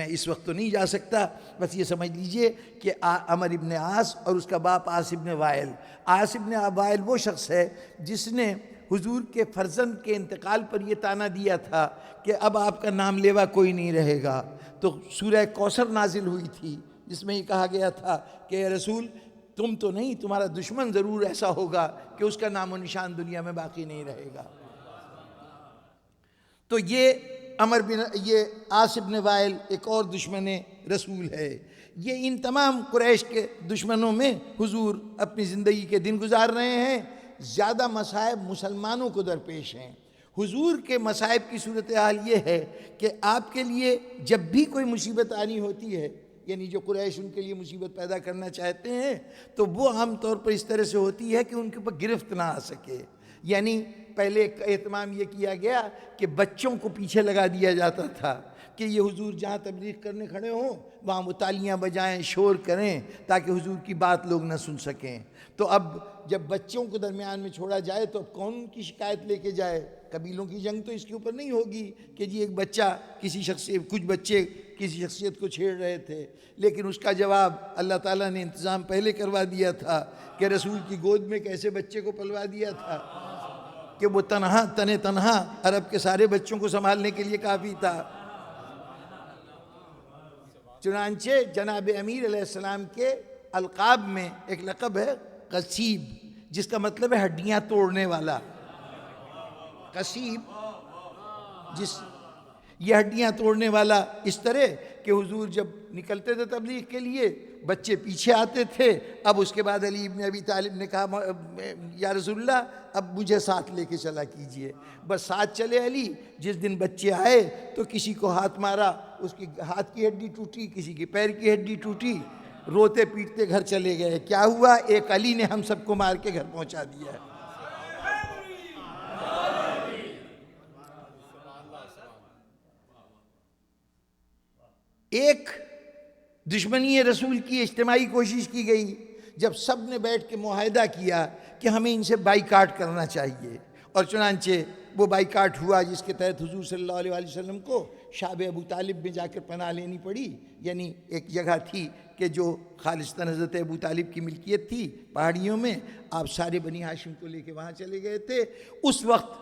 اس وقت تو نہیں جا سکتا، بس یہ سمجھ لیجئے کہ عمر ابن عاص اور اس کا باپ عاص ابن وائل۔ عاص ابن وائل وہ شخص ہے جس نے حضور کے فرزند کے انتقال پر یہ طعنہ دیا تھا کہ اب آپ کا نام لیوا کوئی نہیں رہے گا۔ تو سورہ کوثر نازل ہوئی تھی جس میں یہ کہا گیا تھا کہ اے رسول تم تو نہیں، تمہارا دشمن ضرور ایسا ہوگا کہ اس کا نام و نشان دنیا میں باقی نہیں رہے گا۔ تو یہ عاص ابن وائل ایک اور دشمن رسول ہے۔ یہ ان تمام قریش کے دشمنوں میں حضور اپنی زندگی کے دن گزار رہے ہیں۔ زیادہ مصائب مسلمانوں کو درپیش ہیں۔ حضور کے مصائب کی صورتحال یہ ہے کہ آپ کے لیے جب بھی کوئی مصیبت آنی ہوتی ہے، یعنی جو قریش ان کے لیے مصیبت پیدا کرنا چاہتے ہیں، تو وہ عام طور پر اس طرح سے ہوتی ہے کہ ان کے اوپر گرفت نہ آ سکے۔ یعنی پہلے اہتمام یہ کیا گیا کہ بچوں کو پیچھے لگا دیا جاتا تھا کہ یہ حضور جہاں تبلیغ کرنے کھڑے ہوں وہاں وہ تالیاں بجائیں، شور کریں، تاکہ حضور کی بات لوگ نہ سن سکیں۔ تو اب جب بچوں کو درمیان میں چھوڑا جائے تو اب کون کی شکایت لے کے جائے؟ قبیلوں کی جنگ تو اس کے اوپر نہیں ہوگی کہ جی ایک بچہ کچھ بچے کسی شخصیت کو چھیڑ رہے تھے، لیکن اس کا جواب اللہ تعالیٰ نے انتظام پہلے کروا دیا تھا کہ رسول کی گود میں کیسے بچے کو پلوا دیا تھا کہ وہ تنہا عرب کے سارے بچوں کو سنبھالنے کے لیے کافی تھا۔ چنانچہ جناب امیر علیہ السلام کے القاب میں ایک لقب ہے قصیب، جس کا مطلب ہے ہڈیاں توڑنے والا۔ قصیب یہ ہڈیاں توڑنے والا اس طرح کہ کہ حضور جب نکلتے تھے تبلیغ کے لیے بچے پیچھے آتے تھے. اب اس کے بعد علی ابن ابی طالب نے کہا یا رسول اللہ اب مجھے ساتھ لے کے چلا کیجئے. بس ساتھ چلے علی. جس دن بچے آئے تو کسی کو ہاتھ مارا، اس کی ہاتھ کی ہڈی ٹوٹی، کسی کی پیر کی ہڈی ٹوٹی، روتے پیٹتے گھر چلے گئے. کیا ہوا؟ ایک علی نے ہم سب کو مار کے گھر پہنچا دیا ہے. ایک دشمنی رسول کی اجتماعی کوشش کی گئی جب سب نے بیٹھ کے معاہدہ کیا کہ ہمیں ان سے بائیکاٹ کرنا چاہیے، اور چنانچہ وہ بائیکاٹ ہوا جس کے تحت حضور صلی اللہ علیہ وسلم کو شعب ابو طالب میں جا کر پناہ لینی پڑی. یعنی ایک جگہ تھی کہ جو خالصتاً حضرت ابو طالب کی ملکیت تھی پہاڑیوں میں، آپ سارے بنی ہاشم کو لے کے وہاں چلے گئے تھے. اس وقت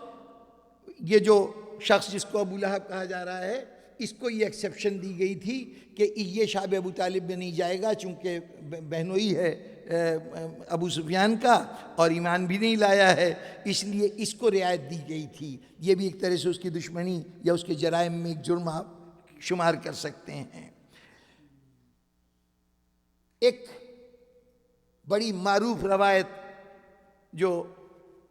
یہ جو شخص جس کو ابو لہب کہا جا رہا ہے، اس کو یہ ایکسیپشن دی گئی تھی کہ یہ شعب ابو طالب میں نہیں جائے گا چونکہ بہنوئی ہے ابو سفیان کا اور ایمان بھی نہیں لایا ہے، اس لیے اس کو رعایت دی گئی تھی. یہ بھی ایک طرح سے اس کی دشمنی یا اس کے جرائم میں ایک جرم آپ شمار کر سکتے ہیں. ایک بڑی معروف روایت جو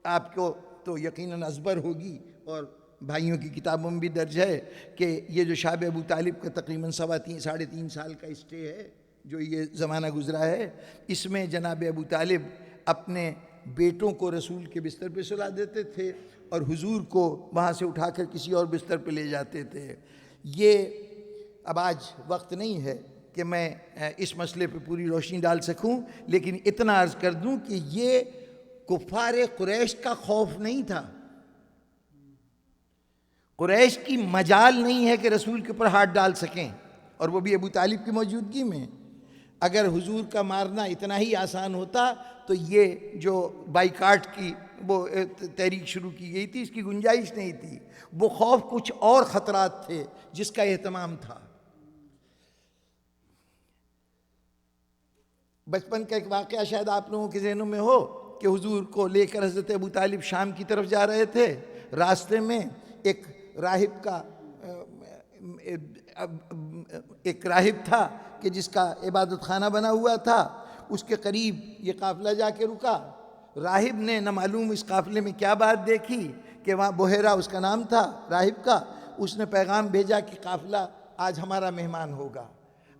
آپ کو تو یقیناً ازبر ہوگی اور بھائیوں کی کتابوں میں بھی درج ہے کہ یہ جو شعب ابو طالب کا تقریباً 3.5 سال کا اسٹے ہے جو یہ زمانہ گزرا ہے، اس میں جناب ابو طالب اپنے بیٹوں کو رسول کے بستر پہ سلا دیتے تھے اور حضور کو وہاں سے اٹھا کر کسی اور بستر پہ لے جاتے تھے. یہ اب آج وقت نہیں ہے کہ میں اس مسئلے پہ پوری روشنی ڈال سکوں، لیکن اتنا عرض کر دوں کہ یہ کفار قریش کا خوف نہیں تھا. قریش کی مجال نہیں ہے کہ رسول کے اوپر ہاتھ ڈال سکیں، اور وہ بھی ابو طالب کی موجودگی میں. اگر حضور کا مارنا اتنا ہی آسان ہوتا تو یہ جو بائیکاٹ کی وہ تحریک شروع کی گئی تھی اس کی گنجائش نہیں تھی. وہ خوف کچھ اور خطرات تھے جس کا اہتمام تھا. بچپن کا ایک واقعہ شاید آپ لوگوں کے ذہنوں میں ہو کہ حضور کو لے کر حضرت ابو طالب شام کی طرف جا رہے تھے. راستے میں ایک راہب تھا کہ جس کا عبادت خانہ بنا ہوا تھا. اس کے قریب یہ قافلہ جا کے رکا. راہب نے نہ معلوم اس قافلے میں کیا بات دیکھی کہ وہاں بحیرہ اس کا نام تھا راہب کا. اس نے پیغام بھیجا کہ قافلہ آج ہمارا مہمان ہوگا.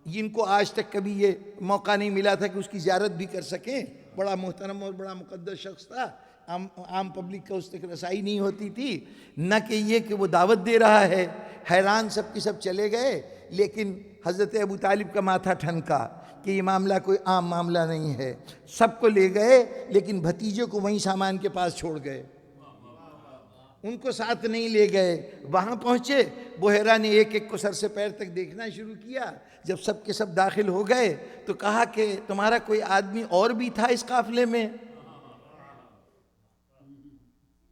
جن کو آج تک کبھی یہ موقع نہیں ملا تھا کہ اس کی زیارت بھی کر سکیں. بڑا محترم اور بڑا مقدس شخص تھا. عام پبلک کا اس تک رسائی نہیں ہوتی تھی. نہ کہ یہ کہ وہ دعوت دے رہا ہے. حیران سب کی سب چلے گئے، لیکن حضرت ابو طالب کا ماتھا ٹھنکا کہ یہ معاملہ کوئی عام معاملہ نہیں ہے. سب کو لے گئے لیکن بھتیجے کو وہیں سامان کے پاس چھوڑ گئے، ان کو ساتھ نہیں لے گئے. وہاں پہنچے، بحیرہ نے ایک ایک کو سر سے پیر تک دیکھنا شروع کیا. جب سب کے سب داخل ہو گئے تو کہا کہ تمہارا کوئی آدمی اور بھی تھا اس قافلے میں؟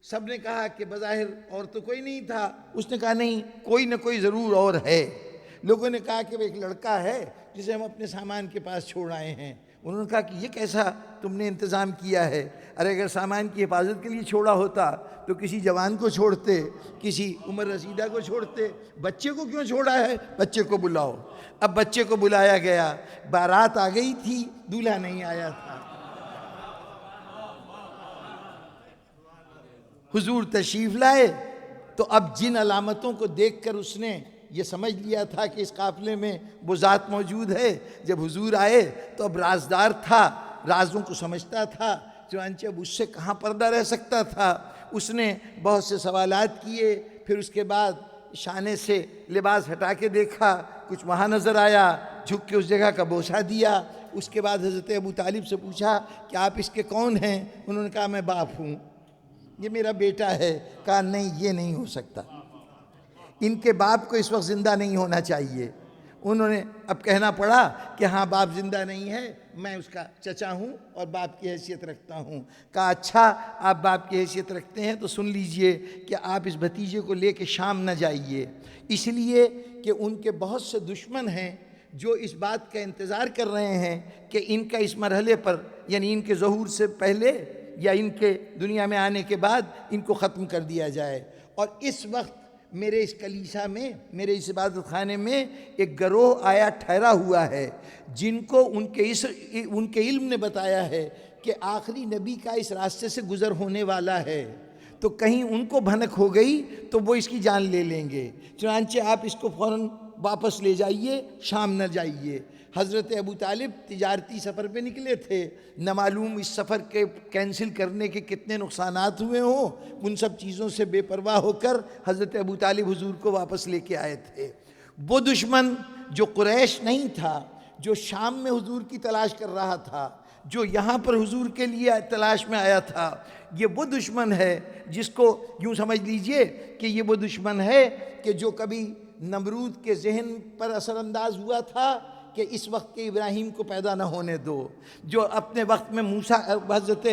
سب نے کہا کہ بظاہر اور تو کوئی نہیں تھا. اس نے کہا نہیں، کوئی نہ کوئی ضرور اور ہے. لوگوں نے کہا کہ وہ ایک لڑکا ہے جسے ہم اپنے سامان کے پاس چھوڑ آئے ہیں. انہوں نے کہا کہ یہ کیسا تم نے انتظام کیا ہے؟ ارے اگر سامان کی حفاظت کے لیے چھوڑا ہوتا تو کسی جوان کو چھوڑتے، کسی عمر رسیدہ کو چھوڑتے. بچے کو کیوں چھوڑا ہے؟ بچے کو بلاؤ. اب بچے کو بلایا گیا. بارات آ گئی تھی، دولہا نہیں آیا تھا. حضور تشریف لائے تو اب جن علامتوں کو دیکھ کر اس نے یہ سمجھ لیا تھا کہ اس قافلے میں وہ ذات موجود ہے. جب حضور آئے تو اب رازدار تھا، رازوں کو سمجھتا تھا. چنانچہ اب اس سے کہاں پردہ رہ سکتا تھا. اس نے بہت سے سوالات کیے. پھر اس کے بعد شانے سے لباس ہٹا کے دیکھا، کچھ وہاں نظر آیا، جھک کے اس جگہ کا بوسہ دیا. اس کے بعد حضرت ابو طالب سے پوچھا کہ آپ اس کے کون ہیں؟ انہوں نے کہا میں باپ ہوں، یہ میرا بیٹا ہے. کہا نہیں، یہ نہیں ہو سکتا، ان کے باپ کو اس وقت زندہ نہیں ہونا چاہیے. انہوں نے اب کہنا پڑا کہ ہاں باپ زندہ نہیں ہے، میں اس کا چچا ہوں اور باپ کی حیثیت رکھتا ہوں. کہا اچھا آپ باپ کی حیثیت رکھتے ہیں تو سن لیجئے کہ آپ اس بھتیجے کو لے کے شام نہ جائیے، اس لیے کہ ان کے بہت سے دشمن ہیں جو اس بات کا انتظار کر رہے ہیں کہ ان کا اس مرحلے پر، یعنی ان کے ظہور سے پہلے یا ان کے دنیا میں آنے کے بعد ان کو ختم کر دیا جائے. اور اس وقت میرے اس کلیسا میں، میرے اس عبادت خانے میں ایک گروہ آیا ٹھہرا ہوا ہے جن کو ان کے علم نے بتایا ہے کہ آخری نبی کا اس راستے سے گزر ہونے والا ہے، تو کہیں ان کو بھنک ہو گئی تو وہ اس کی جان لے لیں گے، چنانچہ آپ اس کو فوراً واپس لے جائیے، شام نہ جائیے۔ حضرت ابو طالب تجارتی سفر پہ نکلے تھے، نہ معلوم اس سفر کے کینسل کرنے کے کتنے نقصانات ہوئے ہوں، ان سب چیزوں سے بے پرواہ ہو کر حضرت ابو طالب حضور کو واپس لے کے آئے تھے۔ وہ دشمن جو قریش نہیں تھا، جو شام میں حضور کی تلاش کر رہا تھا، جو یہاں پر حضور کے لیے تلاش میں آیا تھا، یہ وہ دشمن ہے جس کو یوں سمجھ لیجئے کہ یہ وہ دشمن ہے کہ جو کبھی نمرود کے ذہن پر اثر انداز ہوا تھا کہ اس وقت کے ابراہیم کو پیدا نہ ہونے دو، جو اپنے وقت میں حضرت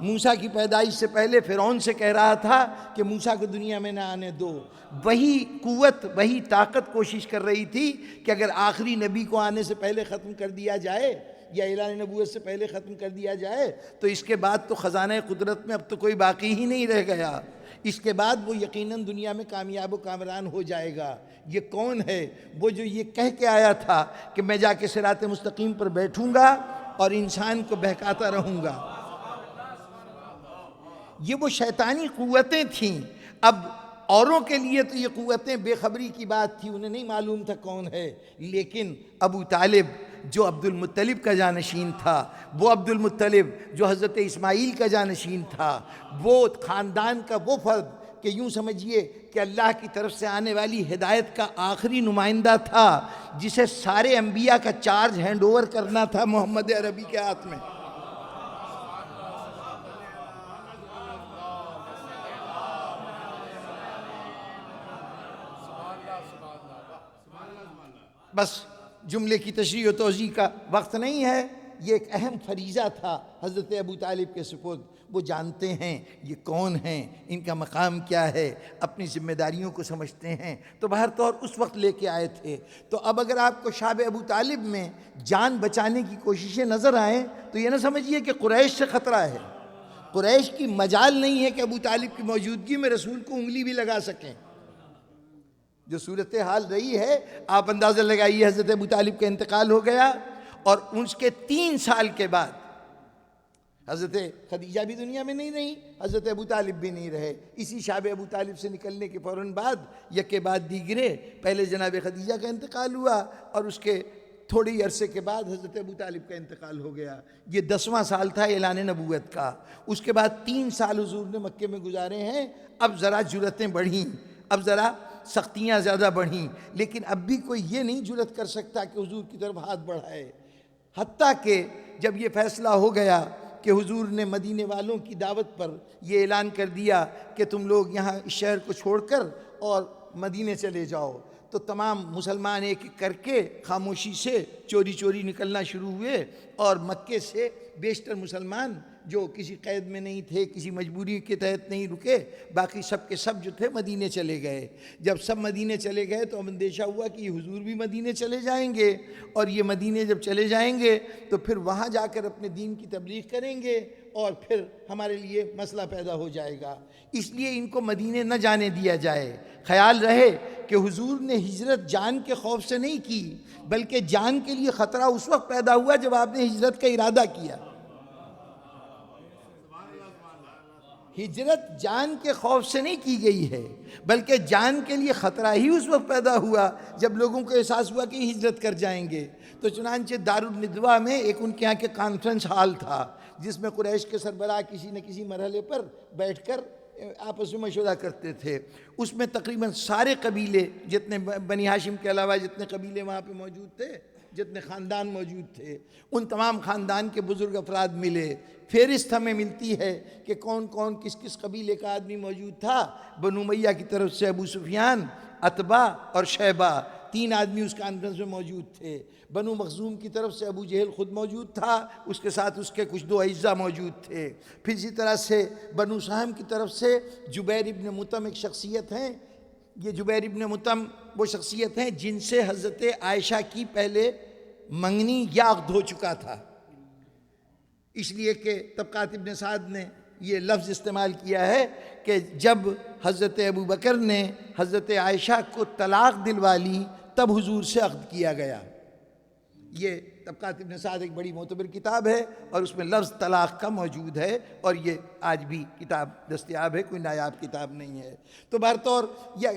موسیٰ کی پیدائش سے پہلے فرعون سے کہہ رہا تھا کہ موسیٰ کو دنیا میں نہ آنے دو، وہی قوت، وہی طاقت کوشش کر رہی تھی کہ اگر آخری نبی کو آنے سے پہلے ختم کر دیا جائے یا اعلان نبوت سے پہلے ختم کر دیا جائے تو اس کے بعد تو خزانہ قدرت میں اب تو کوئی باقی ہی نہیں رہ گیا، اس کے بعد وہ یقیناً دنیا میں کامیاب و کامران ہو جائے گا۔ یہ کون ہے؟ وہ جو یہ کہہ کے آیا تھا کہ میں جا کے صراط مستقیم پر بیٹھوں گا اور انسان کو بہکاتا رہوں گا۔ یہ وہ شیطانی قوتیں تھیں۔ اب اوروں کے لیے تو یہ قوتیں بے خبری کی بات تھی، انہیں نہیں معلوم تھا کون ہے، لیکن ابو طالب جو عبد المطلب کا جانشین تھا، وہ عبد المطلب جو حضرت اسماعیل کا جانشین تھا، وہ خاندان کا وہ فرد کہ یوں سمجھیے کہ اللہ کی طرف سے آنے والی ہدایت کا آخری نمائندہ تھا، جسے سارے انبیاء کا چارج ہینڈ اوور کرنا تھا محمد عربی کے ہاتھ میں۔ بس جملے کی تشریح و توضیح کا وقت نہیں ہے، یہ ایک اہم فریضہ تھا حضرت ابو طالب کے سپرد۔ وہ جانتے ہیں یہ کون ہیں، ان کا مقام کیا ہے، اپنی ذمہ داریوں کو سمجھتے ہیں، تو بہر طور اس وقت لے کے آئے تھے۔ تو اب اگر آپ کو شاب ابو طالب میں جان بچانے کی کوششیں نظر آئیں تو یہ نہ سمجھیے کہ قریش سے خطرہ ہے، قریش کی مجال نہیں ہے کہ ابو طالب کی موجودگی میں رسول کو انگلی بھی لگا سکیں۔ جو صورتحال رہی ہے آپ اندازہ لگائیے، حضرت ابو طالب کا انتقال ہو گیا اور اس کے 3 سال کے بعد حضرت خدیجہ بھی دنیا میں نہیں رہی، حضرت ابو طالب بھی نہیں رہے۔ اسی شاب ابو طالب سے نکلنے کے فوراً بعد یکے بعد دیگرے پہلے جناب خدیجہ کا انتقال ہوا اور اس کے تھوڑی عرصے کے بعد حضرت ابو طالب کا انتقال ہو گیا۔ یہ 10واں سال تھا اعلان نبوت کا۔ اس کے بعد 3 سال حضور نے مکے میں گزارے ہیں۔ اب ذرا جرأتیں بڑھیں، اب ذرا سختیاں زیادہ بڑھیں، لیکن اب بھی کوئی یہ نہیں جرأت کر سکتا کہ حضور کی طرف ہاتھ بڑھائے، حتیٰ کہ جب یہ فیصلہ ہو گیا کہ حضور نے مدینے والوں کی دعوت پر یہ اعلان کر دیا کہ تم لوگ یہاں اس شہر کو چھوڑ کر اور مدینے چلے جاؤ، تو تمام مسلمان ایک ایک کر کے خاموشی سے چوری چوری نکلنا شروع ہوئے، اور مکے سے بیشتر مسلمان جو کسی قید میں نہیں تھے، کسی مجبوری کے تحت نہیں رکے، باقی سب کے سب جو تھے مدینے چلے گئے۔ جب سب مدینے چلے گئے تو اندیشہ ہوا کہ یہ حضور بھی مدینے چلے جائیں گے، اور یہ مدینے جب چلے جائیں گے تو پھر وہاں جا کر اپنے دین کی تبلیغ کریں گے اور پھر ہمارے لیے مسئلہ پیدا ہو جائے گا، اس لیے ان کو مدینے نہ جانے دیا جائے۔ خیال رہے کہ حضور نے ہجرت جان کے خوف سے نہیں کی، بلکہ جان کے لیے خطرہ اس وقت پیدا ہوا جب آپ نے ہجرت کا ارادہ کیا۔ ہجرت جان کے خوف سے نہیں کی گئی ہے، بلکہ جان کے لیے خطرہ ہی اس وقت پیدا ہوا جب لوگوں کو احساس ہوا کہ ہجرت کر جائیں گے۔ تو چنانچہ دارالندوہ میں ایک ان کے یہاں کے کانفرنس ہال تھا، جس میں قریش کے سربراہ کسی نہ کسی مرحلے پر بیٹھ کر آپس میں مشورہ کرتے تھے۔ اس میں تقریباً سارے قبیلے، جتنے بنی ہاشم کے علاوہ جتنے قبیلے وہاں پہ موجود تھے، جتنے خاندان موجود تھے، ان تمام خاندان کے بزرگ افراد ملے۔ فہرست ہمیں ملتی ہے کہ کون کون کس کس قبیلے کا آدمی موجود تھا۔ بنو امیہ کی طرف سے ابو سفیان، عتبہ اور شیبہ، 3 آدمی اس کانفرنس میں موجود تھے۔ بنو مخزوم کی طرف سے ابو جہل خود موجود تھا، اس کے ساتھ اس کے کچھ 2 اعزا موجود تھے۔ پھر اسی طرح سے بنو سہم کی طرف سے جبیر ابن مطعم ایک شخصیت ہیں۔ یہ جبیر ابن مطعم وہ شخصیت ہیں جن سے حضرت عائشہ کی پہلے منگنی یا عقد ہو چکا تھا، اس لیے کہ طبقات ابن سعد نے یہ لفظ استعمال کیا ہے کہ جب حضرت ابو بکر نے حضرت عائشہ کو طلاق دلوا لی تب حضور سے عقد کیا گیا۔ یہ طبقات ابن سعد ایک بڑی معتبر کتاب ہے اور اس میں لفظ طلاق کا موجود ہے، اور یہ آج بھی کتاب دستیاب ہے، کوئی نایاب کتاب نہیں ہے۔ تو بہرطور یہ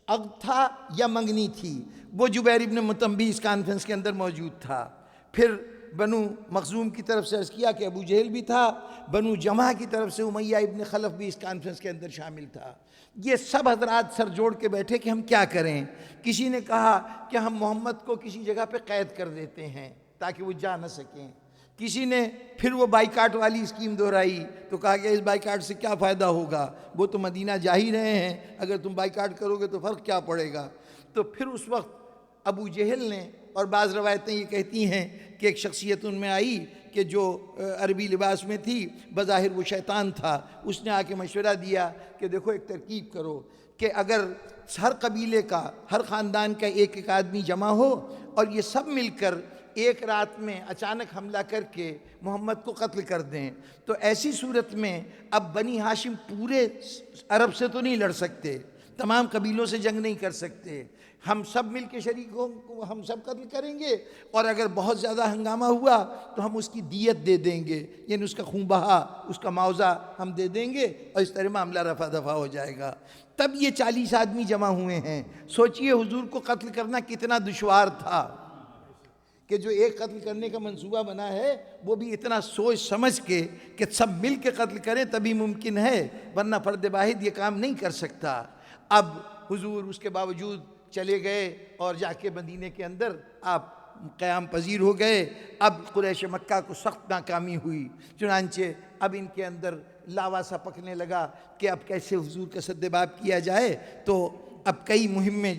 عقد تھا یا منگنی تھی، وہ جبیر ابن مطعم بھی اس کانفرنس کے اندر موجود تھا۔ پھر بنو مخزوم کی طرف سے عرض کیا کہ ابو جہل بھی تھا، بنو جمح کی طرف سے امیہ ابن خلف بھی اس کانفرنس کے اندر شامل تھا۔ یہ سب حضرات سر جوڑ کے بیٹھے کہ ہم کیا کریں۔ کسی نے کہا کہ ہم محمد کو کسی جگہ پہ قید کر دیتے ہیں تاکہ وہ جا نہ سکیں۔ کسی نے پھر وہ بائیکاٹ والی اسکیم دہرائی تو کہا کہ اس بائیکاٹ سے کیا فائدہ ہوگا، وہ تو مدینہ جا ہی رہے ہیں، اگر تم بائیکاٹ کرو گے تو فرق کیا پڑے گا۔ تو پھر اس وقت ابو جہل نے، اور بعض روایتیں یہ کہتی ہیں کہ ایک شخصیت ان میں آئی کہ جو عربی لباس میں تھی، بظاہر وہ شیطان تھا، اس نے آ کے مشورہ دیا کہ دیکھو ایک ترکیب کرو کہ اگر ہر قبیلے کا، ہر خاندان کا ایک ایک آدمی جمع ہو اور یہ سب مل کر ایک رات میں اچانک حملہ کر کے محمد کو قتل کر دیں، تو ایسی صورت میں اب بنی ہاشم پورے عرب سے تو نہیں لڑ سکتے، تمام قبیلوں سے جنگ نہیں کر سکتے، ہم سب مل کے شریکوں کو ہم سب قتل کریں گے، اور اگر بہت زیادہ ہنگامہ ہوا تو ہم اس کی دیت دے دیں گے، یعنی اس کا خون بہا، اس کا معاوضہ ہم دے دیں گے، اور اس طرح معاملہ رفع دفع ہو جائے گا۔ تب یہ 40 آدمی جمع ہوئے ہیں۔ سوچئے حضور کو قتل کرنا کتنا دشوار تھا، کہ جو ایک قتل کرنے کا منصوبہ بنا ہے وہ بھی اتنا سوچ سمجھ کے کہ سب مل کے قتل کریں تبھی ممکن ہے، ورنہ فرد واحد یہ کام نہیں کر سکتا۔ اب حضور اس کے باوجود چلے گئے اور جا کے مدینے کے اندر آپ قیام پذیر ہو گئے۔ اب قریش مکہ کو سخت ناکامی ہوئی، چنانچہ اب ان کے اندر لاوا سا پکنے لگا کہ اب کیسے حضور کا سدباب کیا جائے۔ تو اب کئی مہمیں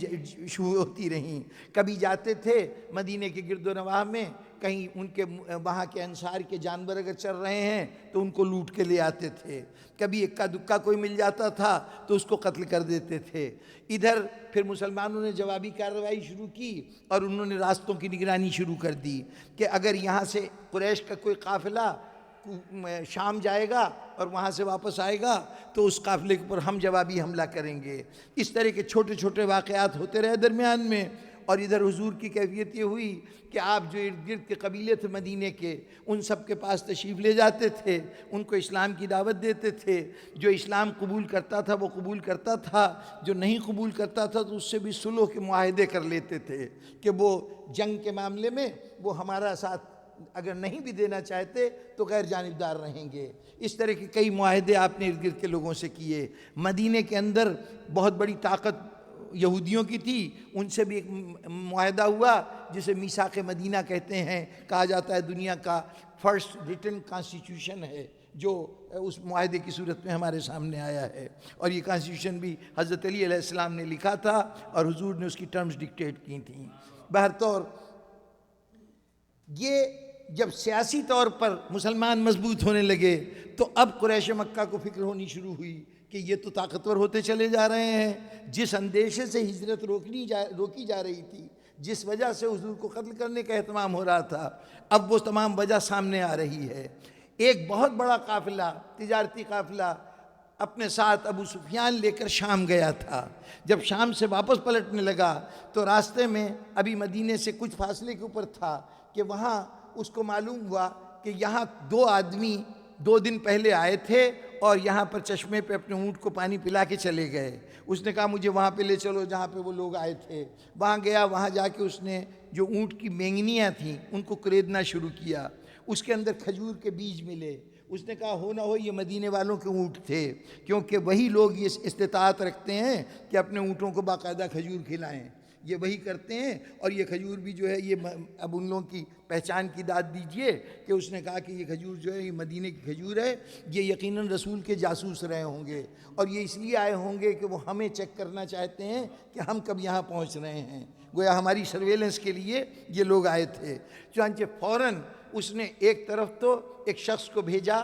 شروع ہوتی رہیں، کبھی جاتے تھے مدینے کے گرد و نواح میں، کہیں ان کے وہاں کے انصار کے جانور اگر چر رہے ہیں تو ان کو لوٹ کے لے آتے تھے، کبھی اکا دکا کوئی مل جاتا تھا تو اس کو قتل کر دیتے تھے۔ ادھر پھر مسلمانوں نے جوابی کارروائی شروع کی اور انہوں نے راستوں کی نگرانی شروع کر دی کہ اگر یہاں سے قریش کا کوئی قافلہ شام جائے گا اور وہاں سے واپس آئے گا تو اس قافلے کے اوپر ہم جوابی حملہ کریں گے۔ اس طرح کے چھوٹے چھوٹے واقعات ہوتے رہے درمیان میں، اور ادھر حضور کی کیفیت یہ ہوئی کہ آپ جو ارد گرد کے قبیلے تھے مدینے کے، ان سب کے پاس تشریف لے جاتے تھے، ان کو اسلام کی دعوت دیتے تھے، جو اسلام قبول کرتا تھا وہ قبول کرتا تھا، جو نہیں قبول کرتا تھا تو اس سے بھی صلح کے معاہدے کر لیتے تھے کہ وہ جنگ کے معاملے میں وہ ہمارا ساتھ اگر نہیں بھی دینا چاہتے تو غیر جانبدار رہیں گے۔ اس طرح کے کئی معاہدے آپ نے ارد گرد کے لوگوں سے کیے۔ مدینے کے اندر بہت بڑی طاقت یہودیوں کی تھی، ان سے بھی ایک معاہدہ ہوا جسے میثاق مدینہ کہتے ہیں، کہا جاتا ہے دنیا کا فرسٹ ریٹن کانسٹیٹیوشن ہے جو اس معاہدے کی صورت میں ہمارے سامنے آیا ہے، اور یہ کانسٹیٹیوشن بھی حضرت علی علیہ السلام نے لکھا تھا اور حضور نے اس کی ٹرمز ڈکٹیٹ کی تھیں۔ بہرطور یہ جب سیاسی طور پر مسلمان مضبوط ہونے لگے تو اب قریش مکہ کو فکر ہونی شروع ہوئی کہ یہ تو طاقتور ہوتے چلے جا رہے ہیں، جس اندیشے سے ہجرت روکی جا رہی تھی، جس وجہ سے حضور کو قتل کرنے کا اہتمام ہو رہا تھا، اب وہ تمام وجہ سامنے آ رہی ہے۔ ایک بہت بڑا قافلہ، تجارتی قافلہ اپنے ساتھ ابو سفیان لے کر شام گیا تھا۔ جب شام سے واپس پلٹنے لگا تو راستے میں ابھی مدینے سے کچھ فاصلے کے اوپر تھا کہ وہاں اس کو معلوم ہوا کہ یہاں 2 آدمی 2 دن پہلے آئے تھے اور یہاں پر چشمے پہ اپنے اونٹ کو پانی پلا کے چلے گئے۔ اس نے کہا مجھے وہاں پہ لے چلو جہاں پہ وہ لوگ آئے تھے۔ وہاں گیا، وہاں جا کے اس نے جو اونٹ کی مینگنیاں تھیں ان کو کریدنا شروع کیا، اس کے اندر کھجور کے بیج ملے۔ اس نے کہا ہو نہ ہو یہ مدینے والوں کے اونٹ تھے، کیونکہ وہی لوگ یہ استطاعت رکھتے ہیں کہ اپنے اونٹوں کو باقاعدہ کھجور کھلائیں، یہ وہی کرتے ہیں، اور یہ کھجور بھی جو ہے یہ اب ان لوگوں کی پہچان کی داد دیجئے کہ اس نے کہا کہ یہ کھجور جو ہے یہ مدینے کی کھجور ہے، یہ یقیناً رسول کے جاسوس رہے ہوں گے، اور یہ اس لیے آئے ہوں گے کہ وہ ہمیں چیک کرنا چاہتے ہیں کہ ہم کب یہاں پہنچ رہے ہیں، گویا ہماری سرویلنس کے لیے یہ لوگ آئے تھے۔ چنانچہ فوراً اس نے ایک طرف تو ایک شخص کو بھیجا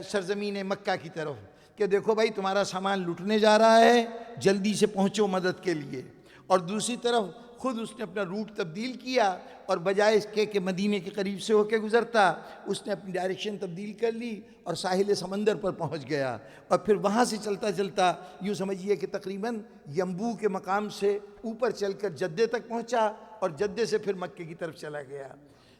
سرزمین مکہ کی طرف کہ دیکھو بھائی تمہارا سامان لٹنے جا رہا ہے، جلدی سے پہنچو مدد کے لیے، اور دوسری طرف خود اس نے اپنا روٹ تبدیل کیا اور بجائے اس کے کہ مدینے کے قریب سے ہو کے گزرتا، اس نے اپنی ڈائریکشن تبدیل کر لی اور ساحل سمندر پر پہنچ گیا، اور پھر وہاں سے چلتا چلتا یوں سمجھیے کہ تقریباً ینبوع کے مقام سے اوپر چل کر جدے تک پہنچا، اور جدے سے پھر مکے کی طرف چلا گیا۔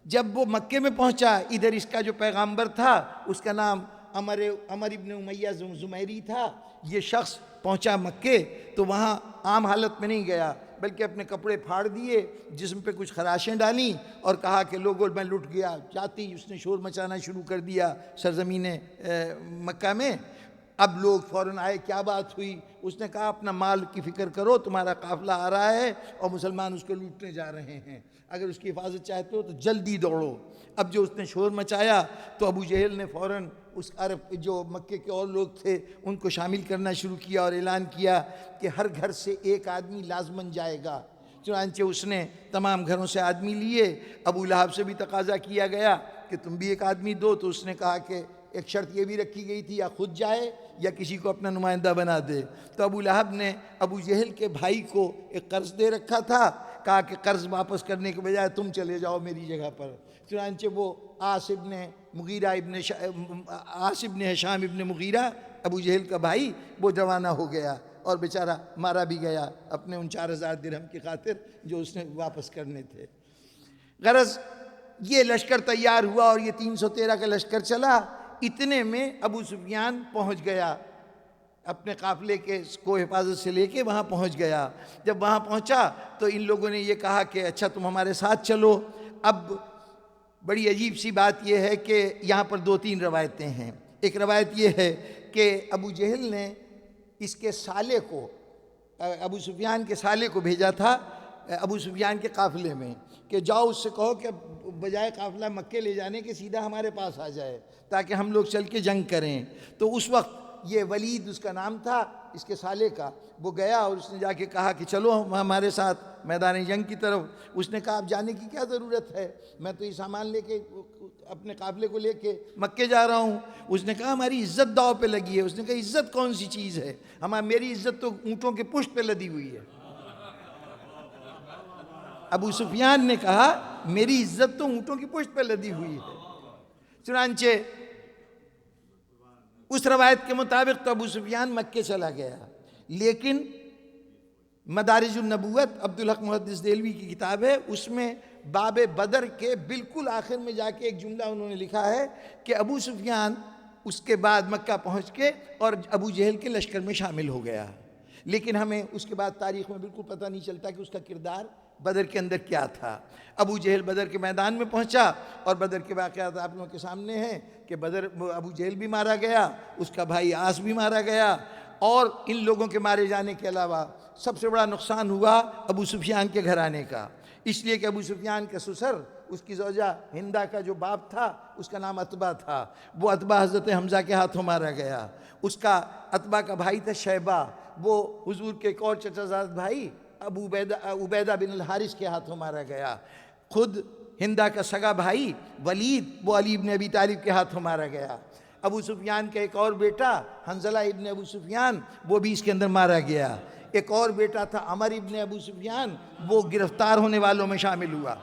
جب وہ مکے میں پہنچا، ادھر اس کا جو پیغامبر تھا اس کا نام عمر ابن امیہ زمیری تھا، یہ شخص پہنچا مکے تو وہاں عام حالت میں نہیں گیا، بلکہ اپنے کپڑے پھاڑ دیے، جسم پہ کچھ خراشیں ڈالیں اور کہا کہ لوگوں میں لٹ گیا، جاتی اس نے شور مچانا شروع کر دیا سرزمین مکہ میں۔ اب لوگ فوراً آئے، کیا بات ہوئی؟ اس نے کہا اپنا مال کی فکر کرو، تمہارا قافلہ آ رہا ہے اور مسلمان اس کو لوٹنے جا رہے ہیں، اگر اس کی حفاظت چاہتے ہو تو جلدی دوڑو۔ اب جو اس نے شور مچایا تو ابو جہل نے فوراً اس عرب جو مکے کے اور لوگ تھے ان کو شامل کرنا شروع کیا اور اعلان کیا کہ ہر گھر سے ایک آدمی لازماً جائے گا۔ چنانچہ اس نے تمام گھروں سے آدمی لیے۔ ابو لہب سے بھی تقاضا کیا گیا کہ تم بھی ایک آدمی دو، تو اس نے کہا کہ ایک شرط یہ بھی رکھی گئی تھی، یا خود جائے یا کسی کو اپنا نمائندہ بنا دے۔ تو ابو لہب نے ابو جہل کے بھائی کو ایک قرض دے رکھا تھا، کہا کہ قرض واپس کرنے کے بجائے تم چلے جاؤ میری جگہ پر۔ چنانچہ وہ عاص ابن ہشام ابن مغیرہ، ابو جہل کا بھائی، وہ روانہ ہو گیا اور بیچارہ مارا بھی گیا اپنے ان 4000 درہم کی خاطر جو اس نے واپس کرنے تھے۔ غرض یہ لشکر تیار ہوا اور یہ 313 کا لشکر چلا۔ اتنے میں ابو سفیان پہنچ گیا، اپنے قافلے کو حفاظت سے لے کے وہاں پہنچ گیا۔ جب وہاں پہنچا تو ان لوگوں نے یہ کہا کہ اچھا تم ہمارے ساتھ چلو۔ اب بڑی عجیب سی بات یہ ہے کہ یہاں پر 2-3 روایتیں ہیں۔ ایک روایت یہ ہے کہ ابو جہل نے اس کے سالے کو، ابو سفیان کے سالے کو بھیجا تھا ابو سفیان کے قافلے میں کہ جاؤ اس سے کہو کہ بجائے قافلہ مکے لے جانے کے سیدھا ہمارے پاس آ جائے تاکہ ہم لوگ چل کے جنگ کریں۔ تو اس وقت یہ ولید اس کا نام تھا اس کے سالے کا، وہ گیا اور اس نے جا کے کہا کہ چلو ہمارے ساتھ میدان جنگ کی طرف۔ اس نے کہا اب جانے کی کیا ضرورت ہے، میں تو یہ سامان لے کے اپنے قافلے کو لے کے مکے جا رہا ہوں۔ اس نے کہا ہماری عزت داؤ پہ لگی ہے۔ اس نے کہا عزت کون سی چیز ہے، میری عزت تو اونٹوں کے پشت پہ لدی ہوئی ہے۔ ابو سفیان نے کہا میری عزت تو اونٹوں کی پشت پہ لدی ہوئی ہے۔ چنانچہ اس روایت کے مطابق تو ابو سفیان مکے چلا گیا، لیکن مدارج النبوت عبدالحق محدث دہلوی کی کتاب ہے، اس میں باب بدر کے بالکل آخر میں جا کے ایک جملہ انہوں نے لکھا ہے کہ ابو سفیان اس کے بعد مکہ پہنچ کے اور ابو جہل کے لشکر میں شامل ہو گیا، لیکن ہمیں اس کے بعد تاریخ میں بالکل پتہ نہیں چلتا کہ اس کا کردار بدر کے اندر کیا تھا۔ ابو جہل بدر کے میدان میں پہنچا اور بدر کے واقعات آپ لوگوں کے سامنے ہیں کہ ابو جہل بھی مارا گیا، اس کا بھائی عاص بھی مارا گیا، اور ان لوگوں کے مارے جانے کے علاوہ سب سے بڑا نقصان ہوا ابو سفیان کے گھرانے کا، اس لیے کہ ابو سفیان کا سسر، اس کی زوجہ ہندہ کا جو باپ تھا اس کا نام عتبہ تھا، وہ عتبہ حضرت حمزہ کے ہاتھوں مارا گیا۔ اس کا عتبہ کا بھائی تھا شیبہ، وہ حضور کے ایک اور چچا زاد بھائی ابو عبیدہ بن الحارث کے ہاتھوں مارا گیا۔ خود ہندہ کا سگا بھائی ولید، وہ علی بن ابی طالب کے ہاتھوں مارا گیا۔ ابو سفیان کا ایک اور بیٹا حنظلہ ابن ابو سفیان، وہ بھی اس کے اندر مارا گیا۔ ایک اور بیٹا تھا عمر ابن ابو سفیان، وہ گرفتار ہونے والوں میں شامل ہوا۔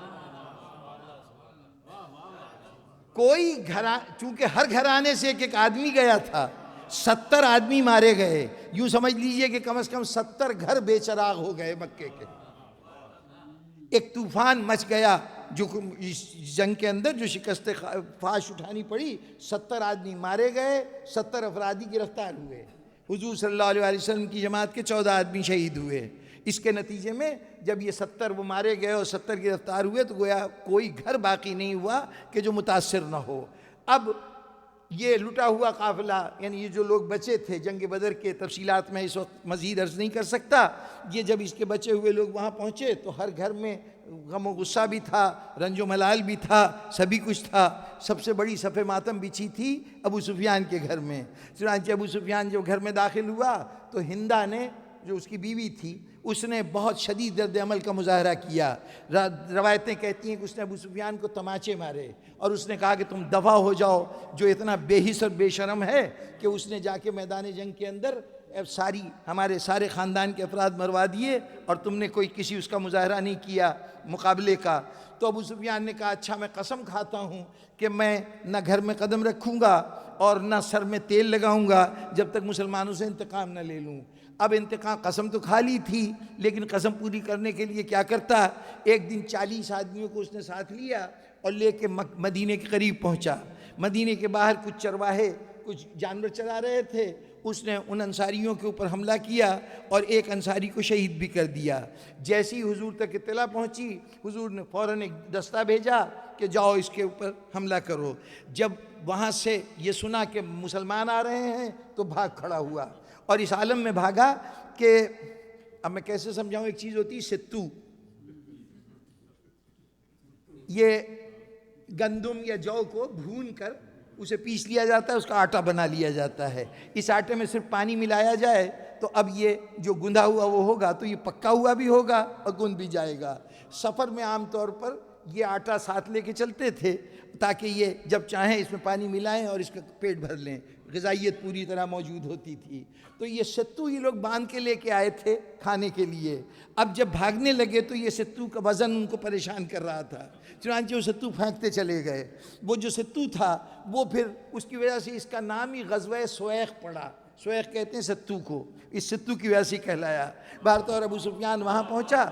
چونکہ ہر گھرانے سے ایک آدمی گیا تھا، 70 آدمی مارے گئے، یوں سمجھ لیجئے کہ کم از کم 70 گھر بے چراغ ہو گئے مکے کے۔ ایک طوفان مچ گیا جو جنگ کے اندر جو شکست فاش اٹھانی پڑی، 70 آدمی مارے گئے، 70 افرادی گرفتار ہوئے۔ حضور صلی اللہ علیہ وسلم کی جماعت کے 14 آدمی شہید ہوئے۔ اس کے نتیجے میں جب یہ 70 وہ مارے گئے اور 70 گرفتار ہوئے تو گویا کوئی گھر باقی نہیں ہوا کہ جو متاثر نہ ہو۔ اب یہ لٹا ہوا قافلہ، یعنی یہ جو لوگ بچے تھے جنگ بدر کے، تفصیلات میں اس وقت مزید عرض نہیں کر سکتا، یہ جب اس کے بچے ہوئے لوگ وہاں پہنچے تو ہر گھر میں غم و غصہ بھی تھا، رنج و ملال بھی تھا، سبھی کچھ تھا۔ سب سے بڑی صف ماتم بچھی تھی ابو سفیان کے گھر میں۔ چنانچہ ابو سفیان جب گھر میں داخل ہوا تو ہندہ نے، جو اس کی بیوی تھی، اس نے بہت شدید درد عمل کا مظاہرہ کیا۔ روایتیں کہتی ہیں کہ اس نے ابو سفیان کو تماچے مارے اور اس نے کہا کہ تم دفع ہو جاؤ، جو اتنا بے حس اور بے شرم ہے کہ اس نے جا کے میدان جنگ کے اندر ساری ہمارے سارے خاندان کے افراد مروا دیے اور تم نے کوئی کسی اس کا مظاہرہ نہیں کیا مقابلے کا۔ تو ابو سفیان نے کہا اچھا میں قسم کھاتا ہوں کہ میں نہ گھر میں قدم رکھوں گا اور نہ سر میں تیل لگاؤں گا جب تک مسلمانوں سے انتقام نہ لے لوں۔ اب انتقام، قسم تو کھا لی تھی لیکن قسم پوری کرنے کے لیے کیا کرتا، ایک دن 40 آدمیوں کو اس نے ساتھ لیا اور لے کے مدینے کے قریب پہنچا۔ مدینے کے باہر کچھ چرواہے کچھ جانور چرا رہے تھے، اس نے ان انصاریوں کے اوپر حملہ کیا اور ایک انصاری کو شہید بھی کر دیا۔ جیسے ہی حضور تک اطلاع پہنچی، حضور نے فوراً ایک دستہ بھیجا کہ جاؤ اس کے اوپر حملہ کرو۔ جب وہاں سے یہ سنا کہ مسلمان آ رہے ہیں تو بھاگ کھڑا ہوا، اور اس عالم میں بھاگا کہ اب میں کیسے سمجھاؤں، ایک چیز ہوتی ہے ستو، یہ گندم یا جو کو بھون کر اسے پیس لیا جاتا ہے، اس کا آٹا بنا لیا جاتا ہے۔ اس آٹے میں صرف پانی ملایا جائے تو اب یہ جو گندھا ہوا وہ ہوگا تو یہ پکا ہوا بھی ہوگا اور گند بھی جائے گا۔ سفر میں عام طور پر یہ آٹا ساتھ لے کے چلتے تھے تاکہ یہ جب چاہیں اس میں پانی ملائیں اور اس کا پیٹ بھر لیں، غذائیت پوری طرح موجود ہوتی تھی۔ تو یہ ستو یہ لوگ باندھ کے لے کے آئے تھے کھانے کے لیے۔ اب جب بھاگنے لگے تو یہ ستو کا وزن ان کو پریشان کر رہا تھا، چنانچہ وہ ستو پھینکتے چلے گئے۔ وہ جو ستو تھا وہ پھر اس کی وجہ سے اس کا نام ہی غزوہ سویخ پڑا۔ سویخ کہتے ہیں ستو کو، اس ستو کی وجہ سے کہلایا۔ بہرطور ابو سفیان وہاں پہنچا۔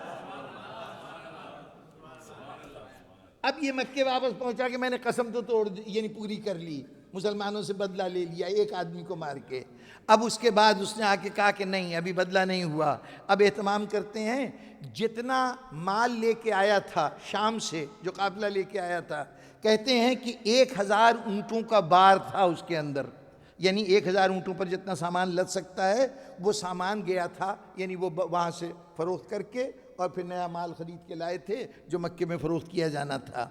اب یہ مکے واپس پہنچا کہ میں نے قسم تو توڑ دی، یعنی پوری کر لی، مسلمانوں سے بدلہ لے لیا ایک آدمی کو مار کے۔ اب اس کے بعد اس نے آ کے کہا کہ نہیں ابھی بدلہ نہیں ہوا، اب اہتمام کرتے ہیں جتنا مال لے کے آیا تھا شام سے، جو قافلہ لے کے آیا تھا، کہتے ہیں کہ 1000 اونٹوں کا بار تھا اس کے اندر، یعنی 1000 اونٹوں پر جتنا سامان لد سکتا ہے وہ سامان گیا تھا، یعنی وہ وہاں سے فروخت کر کے اور پھر نیا مال خرید کے لائے تھے جو مکے میں فروخت کیا جانا تھا۔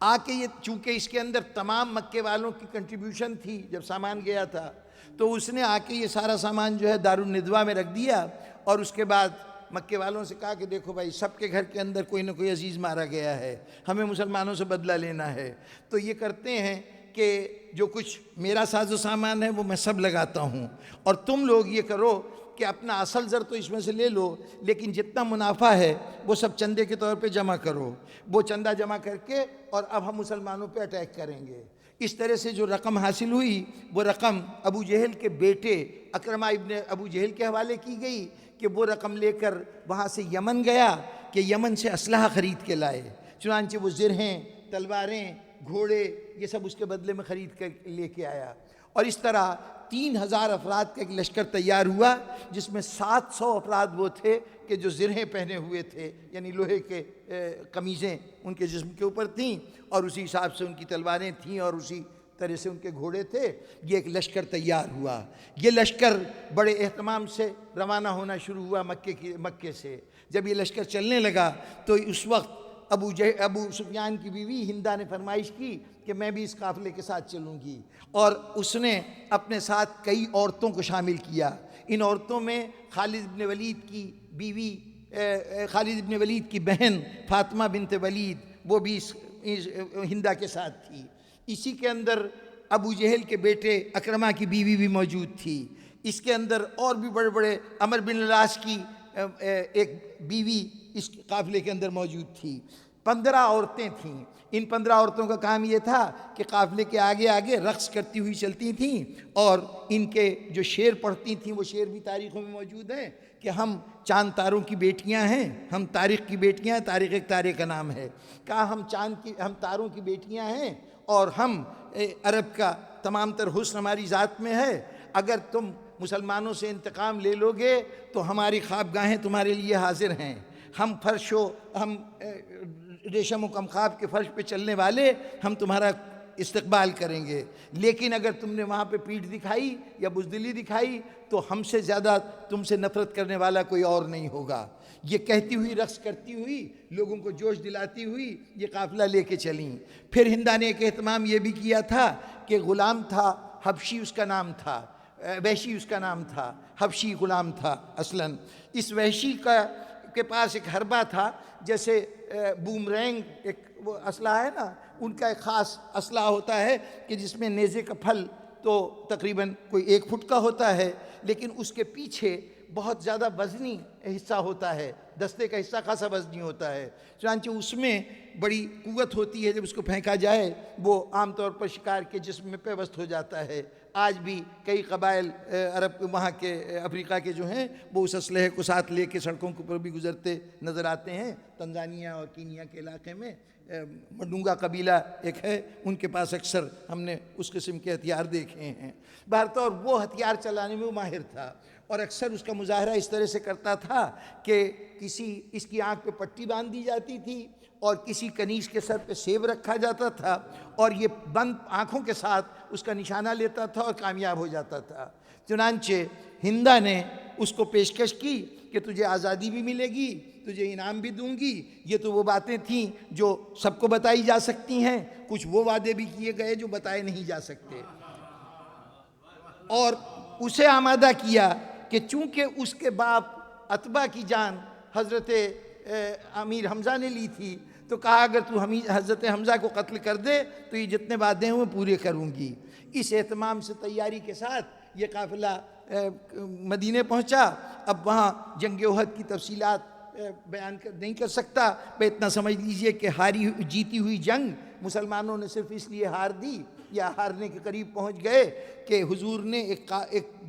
آ کے یہ چونکہ اس کے اندر تمام مکے والوں کی کنٹریبیوشن تھی جب سامان گیا تھا، تو اس نے آ کے یہ سارا سامان جو ہے دارالندوا میں رکھ دیا، اور اس کے بعد مکے والوں سے کہا کہ دیکھو بھائی سب کے گھر کے اندر کوئی نہ کوئی عزیز مارا گیا ہے، ہمیں مسلمانوں سے بدلہ لینا ہے، تو یہ کرتے ہیں کہ جو کچھ میرا ساز و سامان ہے وہ میں سب لگاتا ہوں، اور تم لوگ یہ کرو کہ اپنا اصل زر تو اس میں سے لے لو لیکن جتنا منافع ہے وہ سب چندے کے طور پہ جمع کرو۔ وہ چندہ جمع کر کے اور اب ہم مسلمانوں پہ اٹیک کریں گے۔ اس طرح سے جو رقم حاصل ہوئی وہ رقم ابو جہل کے بیٹے اکرمہ ابن ابو جہل کے حوالے کی گئی کہ وہ رقم لے کر وہاں سے یمن گیا کہ یمن سے اسلحہ خرید کے لائے۔ چنانچہ وہ زرہیں، تلواریں، گھوڑے یہ سب اس کے بدلے میں خرید کر لے کے آیا، اور اس طرح 3000 افراد کا ایک لشکر تیار ہوا، جس میں 700 افراد وہ تھے کہ جو زرہیں پہنے ہوئے تھے، یعنی لوہے کے قمیضیں ان کے جسم کے اوپر تھیں، اور اسی حساب سے ان کی تلواریں تھیں اور اسی طرح سے ان کے گھوڑے تھے۔ یہ ایک لشکر تیار ہوا۔ یہ لشکر بڑے اہتمام سے روانہ ہونا شروع ہوا مکے سے۔ جب یہ لشکر چلنے لگا تو اس وقت ابو سفیان کی بیوی ہندہ نے فرمائش کی کہ میں بھی اس قافلے کے ساتھ چلوں گی، اور اس نے اپنے ساتھ کئی عورتوں کو شامل کیا۔ ان عورتوں میں خالد بن ولید کی بیوی، خالد بن ولید کی بہن فاطمہ بنت ولید، وہ بھی ہندہ کے ساتھ تھی۔ اسی کے اندر ابو جہل کے بیٹے اکرمہ کی بیوی بھی موجود تھی۔ اس کے اندر اور بھی بڑے بڑے، عمر بن العاص کی ایک بیوی اس قافلے کے اندر موجود تھی۔ 15 عورتیں تھیں۔ ان 15 عورتوں کا کام یہ تھا کہ قافلے کے آگے آگے رقص کرتی ہوئی چلتی تھیں، اور ان کے جو شعر پڑھتی تھیں وہ شعر بھی تاریخوں میں موجود ہیں کہ ہم چاند تاروں کی بیٹیاں ہیں، ہم تاریخ کی بیٹیاں ہیں، تاریخ ایک تارے کا نام ہے، کہا ہم تاروں کی بیٹیاں ہیں اور ہم عرب کا تمام تر حسن ہماری ذات میں ہے، اگر تم مسلمانوں سے انتقام لے لو گے تو ہماری خوابگاہیں تمہارے لیے حاضر ہیں، ہم ہم ریشم و کمخاب کے فرش پہ چلنے والے ہم تمہارا استقبال کریں گے، لیکن اگر تم نے وہاں پہ پیٹھ دکھائی یا بزدلی دکھائی تو ہم سے زیادہ تم سے نفرت کرنے والا کوئی اور نہیں ہوگا۔ یہ کہتی ہوئی، رقص کرتی ہوئی، لوگوں کو جوش دلاتی ہوئی یہ قافلہ لے کے چلیں۔ پھر ہندہ نے ایک اہتمام یہ بھی کیا تھا کہ غلام تھا، حبشی اس کا نام تھا، وحشی اس کا نام تھا، حبشی غلام تھا اصلاً۔ اس وحشی کے پاس ایک حربہ تھا، جیسے بومرینگ ایک وہ اسلحہ ہے نا، ان کا ایک خاص اسلحہ ہوتا ہے کہ جس میں نیزے کا پھل تو تقریباً کوئی 1 فٹ کا ہوتا ہے، لیکن اس کے پیچھے بہت زیادہ وزنی حصہ ہوتا ہے، دستے کا حصہ خاصا وزنی ہوتا ہے، چنانچہ اس میں بڑی قوت ہوتی ہے، جب اس کو پھینکا جائے وہ عام طور پر شکار کے جسم میں پیوست ہو جاتا ہے۔ آج بھی کئی قبائل عرب وہاں کے افریقہ کے جو ہیں وہ اس اسلحے کو ساتھ لے کے سڑکوں کے اوپر بھی گزرتے نظر آتے ہیں۔ تنزانیہ اور کینیا کے علاقے میں مڈونگا قبیلہ ایک ہے، ان کے پاس اکثر ہم نے اس قسم کے ہتھیار دیکھے ہیں۔ بہرطور وہ ہتھیار چلانے میں وہ ماہر تھا، اور اکثر اس کا مظاہرہ اس طرح سے کرتا تھا کہ اس کی آنکھ پہ پٹی باندھ دی جاتی تھی اور کسی کنیز کے سر پہ سیب رکھا جاتا تھا، اور یہ بند آنکھوں کے ساتھ اس کا نشانہ لیتا تھا اور کامیاب ہو جاتا تھا۔ چنانچہ ہندا نے اس کو پیشکش کی کہ تجھے آزادی بھی ملے گی، تجھے انعام بھی دوں گی۔ یہ تو وہ باتیں تھیں جو سب کو بتائی جا سکتی ہیں، کچھ وہ وعدے بھی کیے گئے جو بتائے نہیں جا سکتے، اور اسے آمادہ کیا کہ چونکہ اس کے باپ عتبہ کی جان حضرت امیر حمزہ نے لی تھی، تو کہا اگر تو حضرت حمزہ کو قتل کر دے تو یہ جتنے وعدے ہیں وہ پورے کروں گی۔ اس اہتمام سے تیاری کے ساتھ یہ قافلہ مدینے پہنچا۔ اب وہاں جنگ احد کی تفصیلات بیان نہیں کر سکتا، میں اتنا سمجھ لیجئے کہ جیتی ہوئی جنگ مسلمانوں نے صرف اس لیے ہار دی یا ہارنے کے قریب پہنچ گئے کہ حضور نے ایک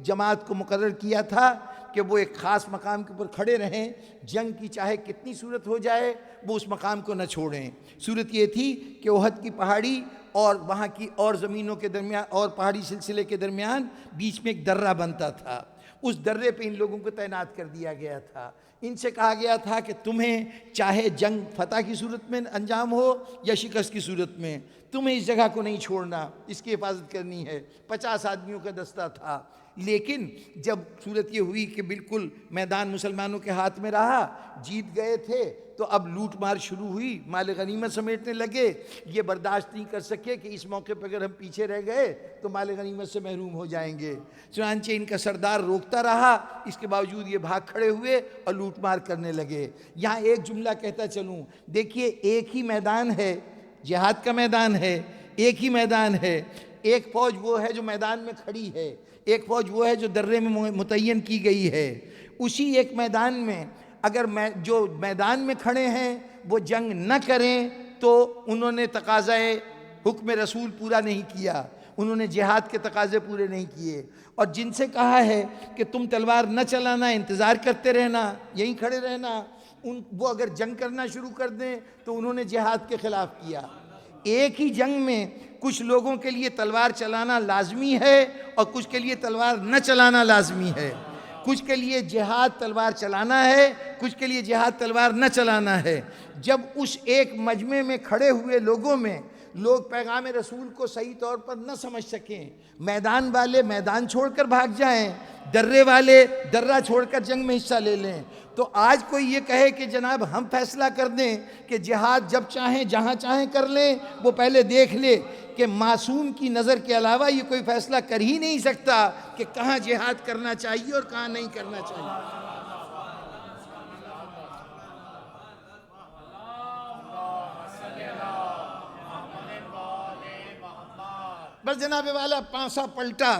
جماعت کو مقرر کیا تھا کہ وہ ایک خاص مقام کے اوپر کھڑے رہیں، جنگ کی چاہے کتنی صورت ہو جائے وہ اس مقام کو نہ چھوڑیں۔ صورت یہ تھی کہ احد کی پہاڑی اور وہاں کی اور زمینوں کے درمیان اور پہاڑی سلسلے کے درمیان بیچ میں ایک درہ بنتا تھا، اس درے پہ ان لوگوں کو تعینات کر دیا گیا تھا۔ ان سے کہا گیا تھا کہ تمہیں چاہے جنگ فتح کی صورت میں انجام ہو یا شکست کی صورت میں، تمہیں اس جگہ کو نہیں چھوڑنا، اس کی حفاظت کرنی ہے۔ 50 آدمیوں کا دستہ تھا، لیکن جب صورت یہ ہوئی کہ بالکل میدان مسلمانوں کے ہاتھ میں رہا، جیت گئے تھے، تو اب لوٹ مار شروع ہوئی، مال غنیمت سمیٹنے لگے۔ یہ برداشت نہیں کر سکے کہ اس موقع پہ اگر ہم پیچھے رہ گئے تو مال غنیمت سے محروم ہو جائیں گے، چنانچہ ان کا سردار روکتا رہا، اس کے باوجود یہ بھاگ کھڑے ہوئے اور لوٹ مار کرنے لگے۔ یہاں ایک جملہ کہتا چلوں، دیکھیے ایک ہی میدان ہے، جہاد کا میدان ہے، ایک ہی میدان ہے، ایک فوج وہ ہے جو میدان میں کھڑی ہے، ایک فوج وہ ہے جو درے میں متعین کی گئی ہے۔ اسی ایک میدان میں اگر جو میدان میں کھڑے ہیں وہ جنگ نہ کریں تو انہوں نے تقاضائے حکم رسول پورا نہیں کیا، انہوں نے جہاد کے تقاضے پورے نہیں کیے، اور جن سے کہا ہے کہ تم تلوار نہ چلانا، انتظار کرتے رہنا، یہیں کھڑے رہنا، وہ اگر جنگ کرنا شروع کر دیں تو انہوں نے جہاد کے خلاف کیا۔ ایک ہی جنگ میں کچھ لوگوں کے لیے تلوار چلانا لازمی ہے اور کچھ کے لیے تلوار نہ چلانا لازمی ہے، کچھ کے لیے جہاد تلوار چلانا ہے، کچھ کے لیے جہاد تلوار نہ چلانا ہے۔ جب اس ایک مجمع میں کھڑے ہوئے لوگوں میں لوگ پیغام رسول کو صحیح طور پر نہ سمجھ سکیں، میدان والے میدان چھوڑ کر بھاگ جائیں، درے والے درہ چھوڑ کر جنگ میں حصہ لے لیں، تو آج کوئی یہ کہے کہ جناب ہم فیصلہ کر دیں کہ جہاد جب چاہیں جہاں چاہیں کر لیں، وہ پہلے دیکھ لے کہ معصوم کی نظر کے علاوہ یہ کوئی فیصلہ کر ہی نہیں سکتا کہ کہاں جہاد کرنا چاہیے اور کہاں نہیں کرنا چاہیے۔ بس جناب والا پانسا پلٹا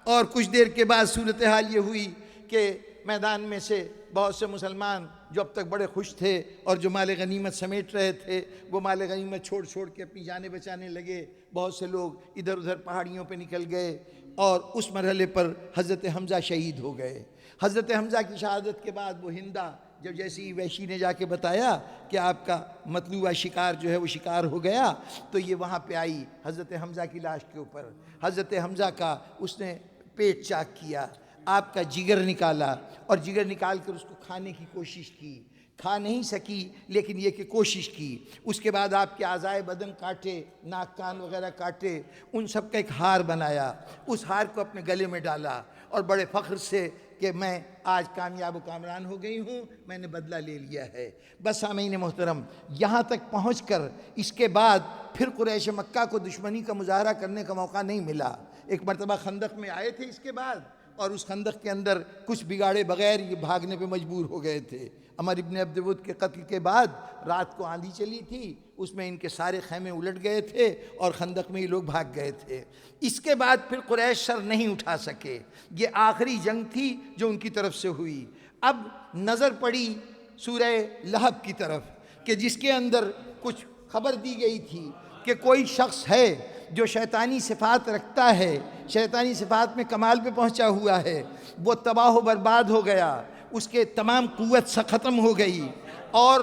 اور کچھ دیر کے بعد صورتحال یہ ہوئی کہ میدان میں سے بہت سے مسلمان جو اب تک بڑے خوش تھے اور جو مال غنیمت سمیٹ رہے تھے وہ مال غنیمت چھوڑ کے اپنی جانیں بچانے لگے۔ بہت سے لوگ ادھر ادھر پہاڑیوں پہ نکل گئے اور اس مرحلے پر حضرت حمزہ شہید ہو گئے۔ حضرت حمزہ کی شہادت کے بعد وہ ہندا جب جیسی وحشی نے جا کے بتایا کہ آپ کا مطلوبہ شکار جو ہے وہ شکار ہو گیا، تو یہ وہاں پہ آئی حضرت حمزہ کی لاش کے اوپر، حضرت حمزہ کا اس نے پیٹ چاک کیا، آپ کا جگر نکالا اور جگر نکال کر اس کو کھانے کی کوشش کی، کھا نہیں سکی لیکن یہ کہ کوشش کی۔ اس کے بعد آپ کے اعضائے بدن کاٹے، ناک کان وغیرہ کاٹے، ان سب کا ایک ہار بنایا، اس ہار کو اپنے گلے میں ڈالا اور بڑے فخر سے کہ میں آج کامیاب و کامران ہو گئی ہوں، میں نے بدلہ لے لیا ہے۔ بس سامعین محترم، یہاں تک پہنچ کر اس کے بعد پھر قریش مکہ کو دشمنی کا مظاہرہ کرنے کا موقع نہیں ملا۔ ایک مرتبہ خندق میں آئے تھے، اس کے بعد اور اس خندق کے اندر کچھ بگاڑے بغیر یہ بھاگنے پہ مجبور ہو گئے تھے۔ عمر ابن عبد ود کے قتل کے بعد رات کو آندھی چلی تھی، اس میں ان کے سارے خیمے الٹ گئے تھے اور خندق میں یہ لوگ بھاگ گئے تھے۔ اس کے بعد پھر قریش سر نہیں اٹھا سکے، یہ آخری جنگ تھی جو ان کی طرف سے ہوئی۔ اب نظر پڑی سورہ لہب کی طرف کہ جس کے اندر کچھ خبر دی گئی تھی کہ کوئی شخص ہے جو شیطانی صفات رکھتا ہے، شیطانی صفات میں کمال پہ پہنچا ہوا ہے، وہ تباہ و برباد ہو گیا، اس کے تمام قوت سے ختم ہو گئی اور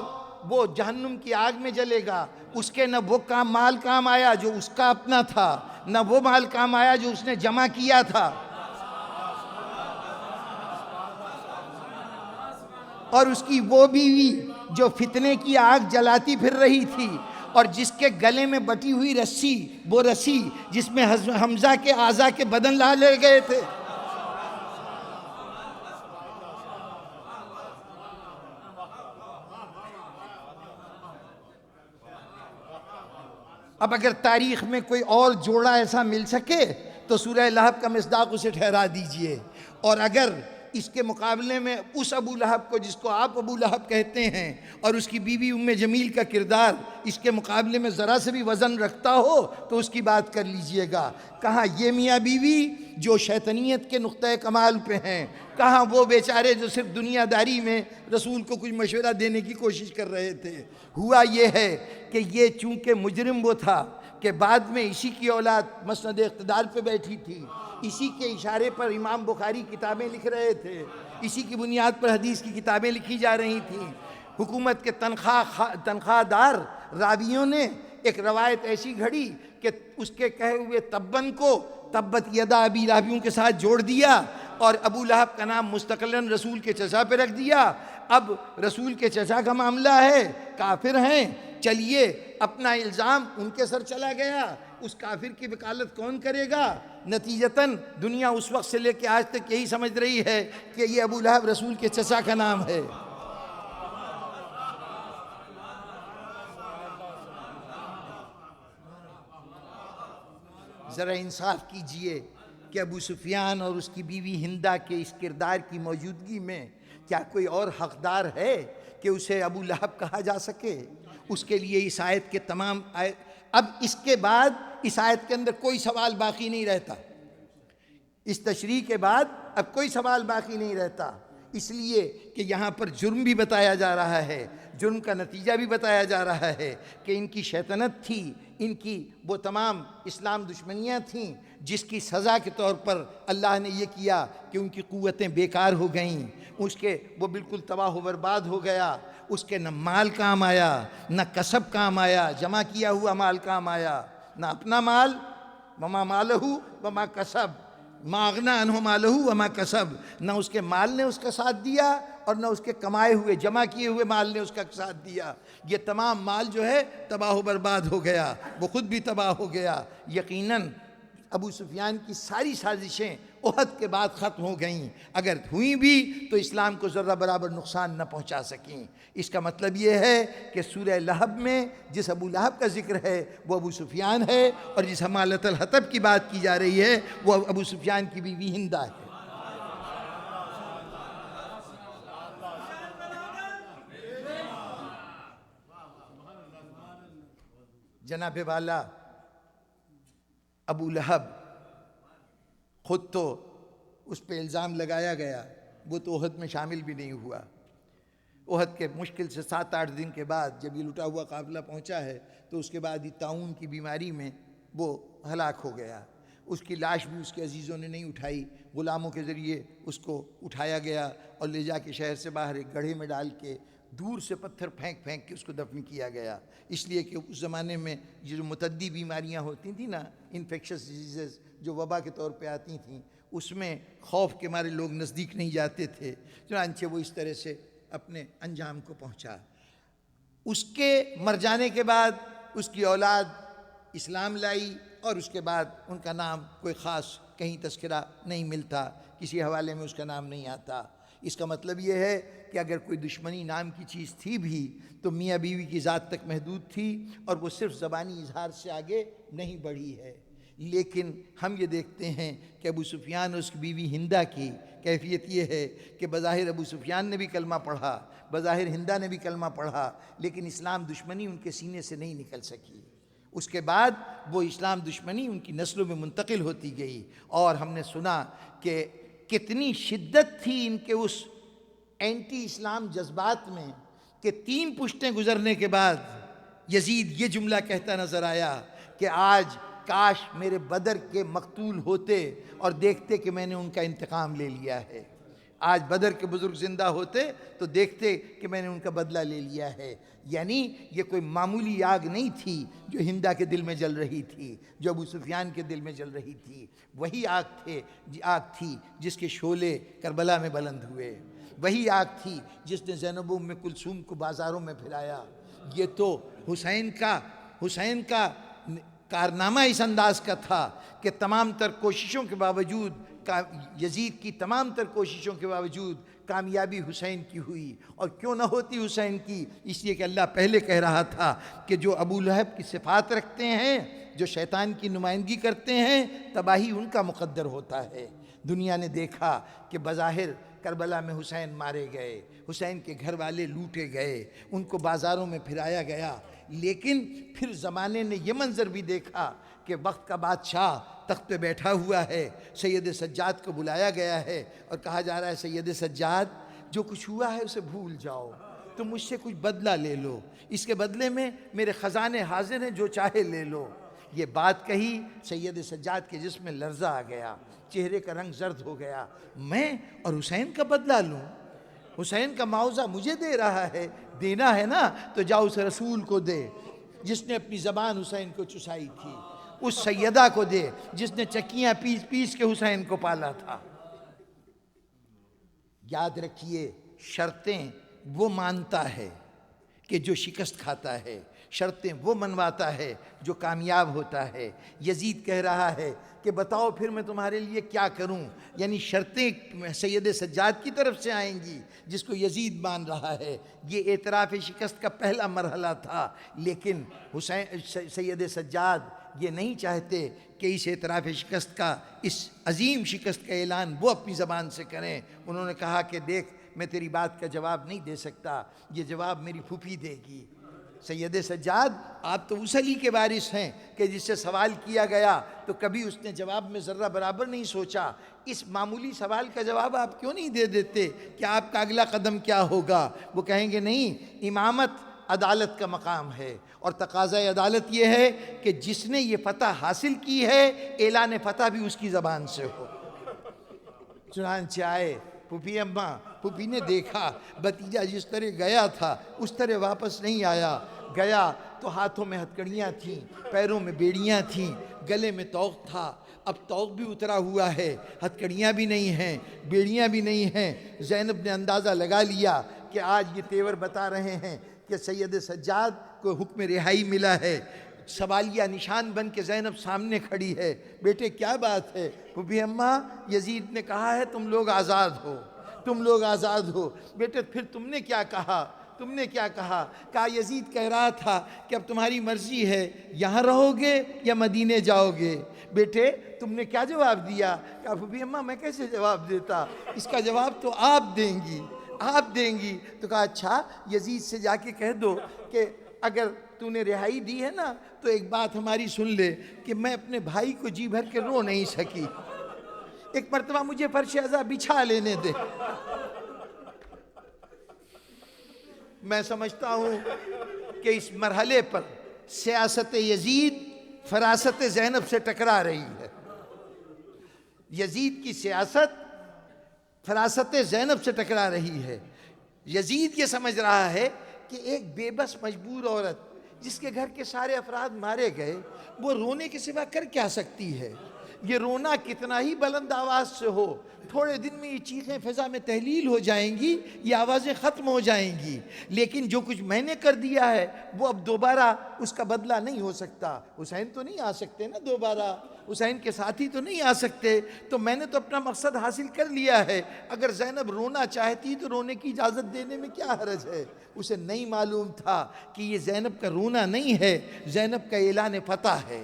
وہ جہنم کی آگ میں جلے گا۔ اس کے نہ وہ مال کام آیا جو اس کا اپنا تھا، نہ وہ مال کام آیا جو اس نے جمع کیا تھا، اور اس کی وہ بیوی جو فتنے کی آگ جلاتی پھر رہی تھی اور جس کے گلے میں بٹی ہوئی رسی، وہ رسی جس میں حمزہ کے اعضاء کے بدن لا لے گئے تھے۔ اب اگر تاریخ میں کوئی اور جوڑا ایسا مل سکے تو سورہ لہب کا مصداق اسے ٹھہرا دیجئے، اور اگر اس کے مقابلے میں اس ابو لہب کو جس کو آپ ابو لہب کہتے ہیں اور اس کی بیوی ام جمیل کا کردار اس کے مقابلے میں ذرا سے بھی وزن رکھتا ہو تو اس کی بات کر لیجئے گا۔ کہاں یہ میاں بیوی جو شیطنیت کے نقطۂ کمال پہ ہیں، کہاں وہ بیچارے جو صرف دنیا داری میں رسول کو کچھ مشورہ دینے کی کوشش کر رہے تھے۔ ہوا یہ ہے کہ یہ چونکہ مجرم وہ تھا کہ بعد میں اسی کی اولاد مسند اقتدار پہ بیٹھی تھی، اسی کے اشارے پر امام بخاری کتابیں لکھ رہے تھے، اسی کی بنیاد پر حدیث کی کتابیں لکھی جا رہی تھیں۔ حکومت کے تنخواہ دار راویوں نے ایک روایت ایسی گھڑی کہ اس کے کہے ہوئے تبن کو تبت یدا ابی لہب کے ساتھ جوڑ دیا اور ابو لہب کا نام مستقلاً رسول کے چچا پہ رکھ دیا۔ اب رسول کے چچا کا معاملہ ہے، کافر ہیں، چلیے اپنا الزام ان کے سر چلا گیا، اس کافر کی وکالت کون کرے گا؟ نتیجتاً دنیا اس وقت سے لے کے آج تک یہی سمجھ رہی ہے کہ یہ ابو لہب رسول کے چچا کا نام ہے۔ ذرا انصاف کیجئے کہ ابو سفیان اور اس کی بیوی ہندہ کے اس کردار کی موجودگی میں کیا کوئی اور حقدار ہے کہ اسے ابو لہب کہا جا سکے؟ اس کے لیے اس آیت کے تمام اب اس کے بعد اس آیت کے اندر کوئی سوال باقی نہیں رہتا، اس تشریح کے بعد اب کوئی سوال باقی نہیں رہتا، اس لیے کہ یہاں پر جرم بھی بتایا جا رہا ہے، جرم کا نتیجہ بھی بتایا جا رہا ہے کہ ان کی شیطنت تھی، ان کی وہ تمام اسلام دشمنیاں تھیں جس کی سزا کے طور پر اللہ نے یہ کیا کہ ان کی قوتیں بیکار ہو گئیں، اس کے وہ بالکل تباہ و برباد ہو گیا، اس کے نہ مال کام آیا نہ کسب کام آیا، جمع کیا ہوا مال کام آیا، نہ اپنا مال وما مالہ وما کسب، ما اغنی عنہ مالہ وما کسب، نہ اس کے مال نے اس کا ساتھ دیا اور نہ اس کے کمائے ہوئے جمع کیے ہوئے مال نے اس کا ساتھ دیا، یہ تمام مال جو ہے تباہ و برباد ہو گیا، وہ خود بھی تباہ ہو گیا۔ یقیناً ابو سفیان کی ساری سازشیں احد کے بعد ختم ہو گئیں، اگر ہوئیں بھی تو اسلام کو ذرہ برابر نقصان نہ پہنچا سکیں۔ اس کا مطلب یہ ہے کہ سورہ لہب میں جس ابو لہب کا ذکر ہے وہ ابو سفیان ہے، اور جس حمالۃ الحطب کی بات کی جا رہی ہے وہ ابو سفیان کی بیوی ہندہ ہے۔ جناب والا ابو لہب خود تو اس پہ الزام لگایا گیا، وہ تو احد میں شامل بھی نہیں ہوا۔ احد کے مشکل سے 7-8 دن کے بعد جب یہ لٹا ہوا قافلہ پہنچا ہے تو اس کے بعد ہی طاعون کی بیماری میں وہ ہلاک ہو گیا۔ اس کی لاش بھی اس کے عزیزوں نے نہیں اٹھائی، غلاموں کے ذریعے اس کو اٹھایا گیا اور لے جا کے شہر سے باہر ایک گڑھے میں ڈال کے دور سے پتھر پھینک پھینک کے اس کو دفن کیا گیا، اس لیے کہ اس زمانے میں یہ جو متعدی بیماریاں ہوتی تھیں نا، انفیکشس ڈیزیزز جو وبا کے طور پہ آتی تھیں، اس میں خوف کے مارے لوگ نزدیک نہیں جاتے تھے، چنانچہ وہ اس طرح سے اپنے انجام کو پہنچا۔ اس کے مر جانے کے بعد اس کی اولاد اسلام لائی اور اس کے بعد ان کا نام کوئی خاص کہیں تذکرہ نہیں ملتا، کسی حوالے میں اس کا نام نہیں آتا۔ اس کا مطلب یہ ہے کہ اگر کوئی دشمنی نام کی چیز تھی بھی تو میاں بیوی کی ذات تک محدود تھی اور وہ صرف زبانی اظہار سے آگے نہیں بڑھی ہے۔ لیکن ہم یہ دیکھتے ہیں کہ ابو سفیان اور اس کی بیوی ہندہ کی کیفیت یہ ہے کہ بظاہر ابو سفیان نے بھی کلمہ پڑھا، بظاہر ہندہ نے بھی کلمہ پڑھا، لیکن اسلام دشمنی ان کے سینے سے نہیں نکل سکی۔ اس کے بعد وہ اسلام دشمنی ان کی نسلوں میں منتقل ہوتی گئی، اور ہم نے سنا کہ کتنی شدت تھی ان کے اس اینٹی اسلام جذبات میں کہ 3 پشتیں گزرنے کے بعد یزید یہ جملہ کہتا نظر آیا کہ آج کاش میرے بدر کے مقتول ہوتے اور دیکھتے کہ میں نے ان کا انتقام لے لیا ہے، آج بدر کے بزرگ زندہ ہوتے تو دیکھتے کہ میں نے ان کا بدلہ لے لیا ہے۔ یعنی یہ کوئی معمولی آگ نہیں تھی جو ہندہ کے دل میں جل رہی تھی، جو ابو سفیان کے دل میں جل رہی تھی، وہی آگ تھی جس کے شعلے کربلا میں بلند ہوئے، وہی آگ تھی جس نے زینب ام کلثوم کو بازاروں میں پھرایا۔ یہ تو حسین کا کارنامہ اس انداز کا تھا کہ تمام تر کوششوں کے باوجود، یزید کی تمام تر کوششوں کے باوجود کامیابی حسین کی ہوئی، اور کیوں نہ ہوتی حسین کی، اس لیے کہ اللہ پہلے کہہ رہا تھا کہ جو ابو لہب کی صفات رکھتے ہیں، جو شیطان کی نمائندگی کرتے ہیں، تباہی ان کا مقدر ہوتا ہے۔ دنیا نے دیکھا کہ بظاہر کربلا میں حسین مارے گئے، حسین کے گھر والے لوٹے گئے، ان کو بازاروں میں پھرایا گیا، لیکن پھر زمانے نے یہ منظر بھی دیکھا کہ وقت کا بادشاہ تخت پہ بیٹھا ہوا ہے، سید سجاد کو بلایا گیا ہے اور کہا جا رہا ہے سید سجاد جو کچھ ہوا ہے اسے بھول جاؤ، تم مجھ سے کچھ بدلہ لے لو، اس کے بدلے میں میرے خزانے حاضر ہیں، جو چاہے لے لو۔ یہ بات کہی، سید سجاد کے جسم میں لرزہ آ گیا، چہرے کا رنگ زرد ہو گیا، میں اور حسین کا بدلہ لوں؟ حسین کا معاوضہ مجھے دے رہا ہے، دینا ہے نا تو جاؤ اس رسول کو دے جس نے اپنی زبان حسین کو چسائی تھی، اس سیدہ کو دے جس نے چکیاں پیس پیس کے حسین کو پالا تھا۔ یاد رکھیے، شرطیں وہ مانتا ہے کہ جو شکست کھاتا ہے، شرطیں وہ منواتا ہے جو کامیاب ہوتا ہے۔ یزید کہہ رہا ہے کہ بتاؤ پھر میں تمہارے لیے کیا کروں، یعنی شرطیں سید سجاد کی طرف سے آئیں گی جس کو یزید مان رہا ہے۔ یہ اعتراف شکست کا پہلا مرحلہ تھا، لیکن سید سجاد یہ نہیں چاہتے کہ اس اعتراف شکست کا، اس عظیم شکست کا اعلان وہ اپنی زبان سے کریں۔ انہوں نے کہا کہ دیکھ میں تیری بات کا جواب نہیں دے سکتا، یہ جواب میری پھوپھی دے گی۔ سید سجاد آپ تو اس علی کے وارث ہیں کہ جس سے سوال کیا گیا تو کبھی اس نے جواب میں ذرہ برابر نہیں سوچا، اس معمولی سوال کا جواب آپ کیوں نہیں دے دیتے کہ آپ کا اگلا قدم کیا ہوگا؟ وہ کہیں گے نہیں، امامت عدالت کا مقام ہے، اور تقاضۂ عدالت یہ ہے کہ جس نے یہ فتح حاصل کی ہے اعلان فتح بھی اس کی زبان سے ہو۔ چنانچہ آئے پھوپھی اماں، پھوپھی نے دیکھا بھتیجا جس طرح گیا تھا اس طرح واپس نہیں آیا، گیا تو ہاتھوں میں ہتکڑیاں تھیں، پیروں میں بیڑیاں تھیں، گلے میں طوق تھا، اب طوق بھی اترا ہوا ہے، ہتکڑیاں بھی نہیں ہیں، بیڑیاں بھی نہیں ہیں۔ زینب نے اندازہ لگا لیا کہ آج یہ تیور بتا رہے ہیں کہ سید سجاد کو حکم رہائی ملا ہے۔ سوالیہ نشان بن کے زینب سامنے کھڑی ہے، بیٹے کیا بات ہے؟ پھوپھی اماں یزید نے کہا ہے تم لوگ آزاد ہو، تم لوگ آزاد ہو۔ بیٹے پھر تم نے کیا کہا؟ تم نے کیا کہا؟ کہا یزید کہہ رہا تھا کہ اب تمہاری مرضی ہے، یہاں رہو گے یا مدینے جاؤ گے۔ بیٹے تم نے کیا جواب دیا؟ کہا پھوپھی اماں میں کیسے جواب دیتا، اس کا جواب تو آپ دیں گی، آپ دیں گی۔ تو کہا اچھا یزید سے جا کے کہہ دو کہ اگر تو نے رہائی دی ہے نا تو ایک بات ہماری سن لے کہ میں اپنے بھائی کو جی بھر کے رو نہیں سکی، ایک مرتبہ مجھے فرش عزا بچھا لینے دے۔ میں سمجھتا ہوں کہ اس مرحلے پر سیاست یزید فراست زینب سے ٹکرا رہی ہے۔ یزید کی سیاست فراست زینب سے ٹکرا رہی ہے۔ یزید یہ سمجھ رہا ہے کہ ایک بے بس مجبور عورت جس کے گھر کے سارے افراد مارے گئے وہ رونے کے سوا کر کیا سکتی ہے؟ یہ رونا کتنا ہی بلند آواز سے ہو، تھوڑے دن میں یہ چیخیں فضا میں تحلیل ہو جائیں گی، یہ آوازیں ختم ہو جائیں گی، لیکن جو کچھ میں نے کر دیا ہے وہ اب دوبارہ اس کا بدلہ نہیں ہو سکتا۔ حسین تو نہیں آ سکتے نا دوبارہ، حسین کے ساتھی تو نہیں آ سکتے، تو میں نے تو اپنا مقصد حاصل کر لیا ہے۔ اگر زینب رونا چاہتی تو رونے کی اجازت دینے میں کیا حرج ہے؟ اسے نہیں معلوم تھا کہ یہ زینب کا رونا نہیں ہے، زینب کا اعلان فتح ہے۔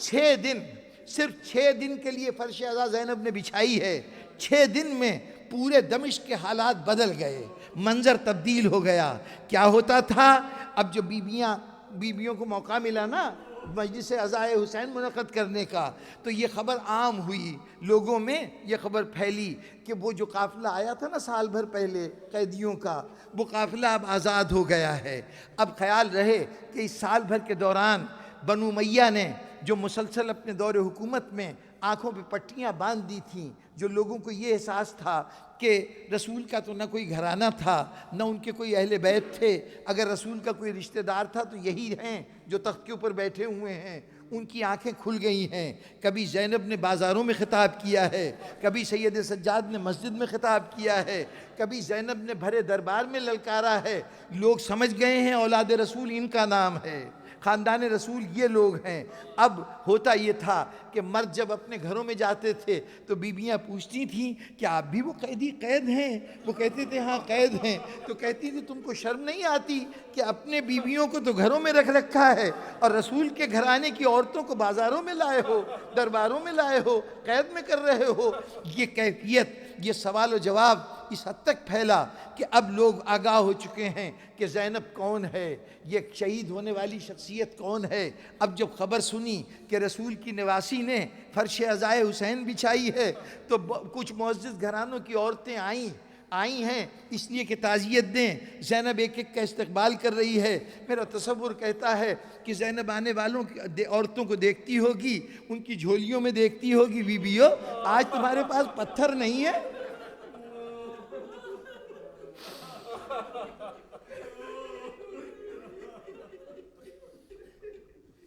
6 دن، صرف 6 دن کے لیے فرش ازا زینب نے بچھائی ہے. 6 دن میں پورے دمشق کے حالات بدل گئے، منظر تبدیل ہو گیا. کیا ہوتا تھا؟ اب جو بیویوں کو موقع ملا نا مجلس عزائے حسین منعقد کرنے کا، تو یہ خبر عام ہوئی، لوگوں میں یہ خبر پھیلی کہ وہ جو قافلہ آیا تھا نا سال بھر پہلے قیدیوں کا، وہ قافلہ اب آزاد ہو گیا ہے. اب خیال رہے کہ اس سال بھر کے دوران بنو امیہ نے جو مسلسل اپنے دور حکومت میں آنکھوں پہ پٹیاں باندھ دی تھیں، جو لوگوں کو یہ احساس تھا کہ رسول کا تو نہ کوئی گھرانہ تھا، نہ ان کے کوئی اہل بیت تھے، اگر رسول کا کوئی رشتہ دار تھا تو یہی ہیں جو تخت کے اوپر بیٹھے ہوئے ہیں، ان کی آنکھیں کھل گئی ہیں. کبھی زینب نے بازاروں میں خطاب کیا ہے، کبھی سید سجاد نے مسجد میں خطاب کیا ہے، کبھی زینب نے بھرے دربار میں للکارا ہے. لوگ سمجھ گئے ہیں اولاد رسول ان کا نام ہے، خاندان رسول یہ لوگ ہیں. اب ہوتا یہ تھا کہ مرد جب اپنے گھروں میں جاتے تھے تو بیویاں پوچھتی تھیں کہ آپ بھی وہ قید ہیں؟ وہ کہتے تھے ہاں قید ہیں. تو کہتی تھی تم کو شرم نہیں آتی کہ اپنے بیویوں کو تو گھروں میں رکھ رکھا ہے اور رسول کے گھرانے کی عورتوں کو بازاروں میں لائے ہو، درباروں میں لائے ہو، قید میں کر رہے ہو. یہ کیفیت، یہ سوال و جواب اس حد تک پھیلا کہ اب لوگ آگاہ ہو چکے ہیں کہ زینب کون ہے، یہ شہید ہونے والی شخصیت کون ہے. اب جب خبر سنی کہ رسول کی نواسی نے فرش عزائے حسین بچھائی ہے تو کچھ معزز گھرانوں کی عورتیں آئی ہیں اس لیے کہ تعزیت دیں. زینب ایک ایک کا استقبال کر رہی ہے. میرا تصور کہتا ہے کہ زینب آنے والوں عورتوں کو دیکھتی ہوگی، ان کی جھولیوں میں دیکھتی ہوگی، بیویو آج تمہارے پاس پتھر نہیں ہے؟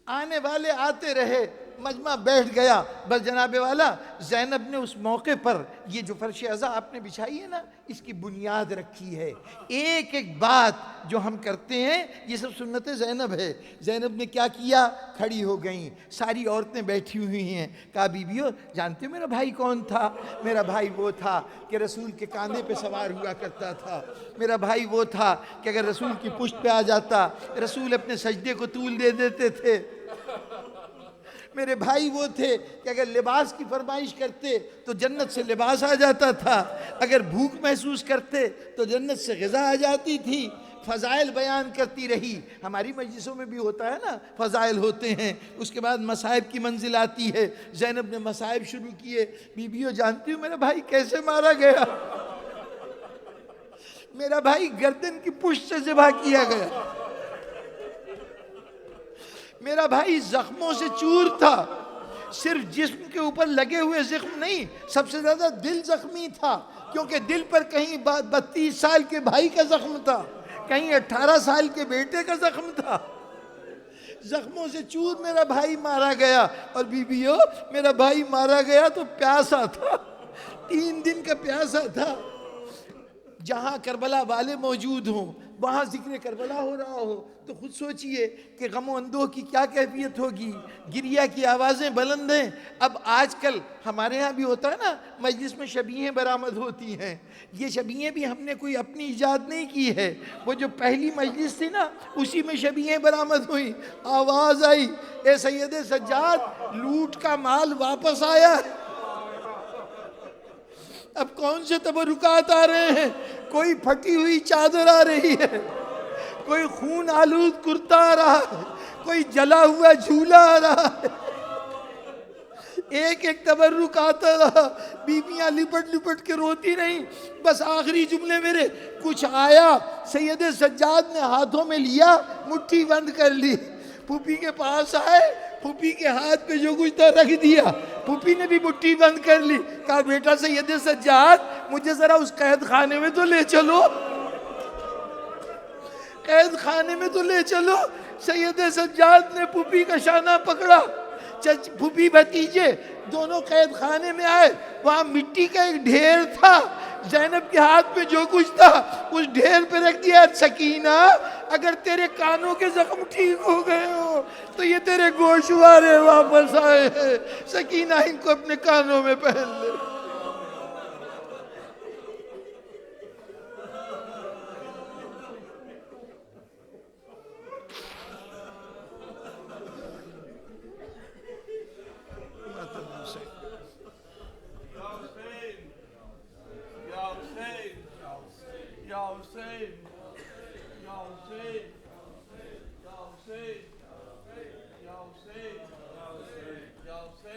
آنے والے آتے رہے، مجمع بیٹھ گیا. بس جناب والا زینب نے اس موقع پر یہ جو فرش عزا آپ نے بچھائی ہے نا، اس کی بنیاد رکھی ہے. ایک ایک بات جو ہم کرتے ہیں یہ سب سنت زینب ہے. زینب نے کیا کیا؟ کھڑی ہو گئیں، ساری عورتیں بیٹھی ہوئی ہیں. کہا بیویو جانتے ہو میرا بھائی کون تھا؟ میرا بھائی وہ تھا کہ رسول کے کاندھے پہ سوار ہوا کرتا تھا. میرا بھائی وہ تھا کہ اگر رسول کی پشت پہ آ جاتا رسول اپنے سجدے کو طول دے دیتے تھے. میرے بھائی وہ تھے کہ اگر لباس کی فرمائش کرتے تو جنت سے لباس آ جاتا تھا، اگر بھوک محسوس کرتے تو جنت سے غذا آ جاتی تھی. فضائل بیان کرتی رہی. ہماری مجلسوں میں بھی ہوتا ہے نا، فضائل ہوتے ہیں، اس کے بعد مصائب کی منزل آتی ہے. زینب نے مصائب شروع کیے. بیویو جانتی ہوں میرا بھائی کیسے مارا گیا؟ میرا بھائی گردن کی پشت سے ذبح کیا گیا. میرا بھائی زخموں سے چور تھا. صرف جسم کے اوپر لگے ہوئے زخم نہیں، سب سے زیادہ دل زخمی تھا، کیونکہ دل پر کہیں 32 سال کے بھائی کا زخم تھا، کہیں 18 سال کے بیٹے کا زخم تھا. زخموں سے چور میرا بھائی مارا گیا. اور بیویو میرا بھائی مارا گیا تو پیاسا تھا، 3 دن کا پیاسا تھا. جہاں کربلا والے موجود ہوں، وہاں ذکر کربلا ہو رہا ہو تو خود سوچئے کہ غم و اندوہ کی کیا کیفیت ہوگی. گریہ کی آوازیں بلند ہیں. اب آج کل ہمارے ہاں بھی ہوتا ہے نا، مجلس میں شبیہیں برآمد ہوتی ہیں. یہ شبیہیں بھی ہم نے کوئی اپنی ایجاد نہیں کی ہے، وہ جو پہلی مجلس تھی نا اسی میں شبیہیں برآمد ہوئی. آواز آئی اے سید سجاد لوٹ کا مال واپس آیا. اب کون سے تبرکات آ رہے ہیں؟ کوئی پھٹی ہوئی چادر آ رہی ہے، کوئی خون آلود کرتا آ رہا ہے، کوئی جلا ہوا جھولا آ رہا ہے. ایک ایک تبرک آتا رہا. بیویاں لپٹ لپٹ کے روتی نہیں. بس آخری جملے میرے کچھ آیا، سید سجاد نے ہاتھوں میں لیا، مٹھی بند کر لی. پھوپھی کے پاس آئے، پھوپھی کے ہاتھ پہ جو کچھ تھا رکھ دیا. پھوپھی نے بھی مٹھی بند کر لی. کہا بیٹا سید سجاد مجھے ذرا اس قید خانے میں تو لے چلو، قید خانے میں تو لے چلو. سید سجاد نے پھوپھی کا شانہ پکڑا. پھوپھی بھتیجے دونوں قید خانے میں آئے. وہاں مٹی کا ایک ڈھیر تھا. زینب کے ہاتھ میں جو کچھ تھا اس ڈھیر پہ رکھ دیا. سکینہ اگر تیرے کانوں کے زخم ٹھیک ہو گئے ہو تو یہ تیرے گوشوارے واپس آئے ہیں. سکینہ ان کو اپنے کانوں میں پہن لے. Y'all say.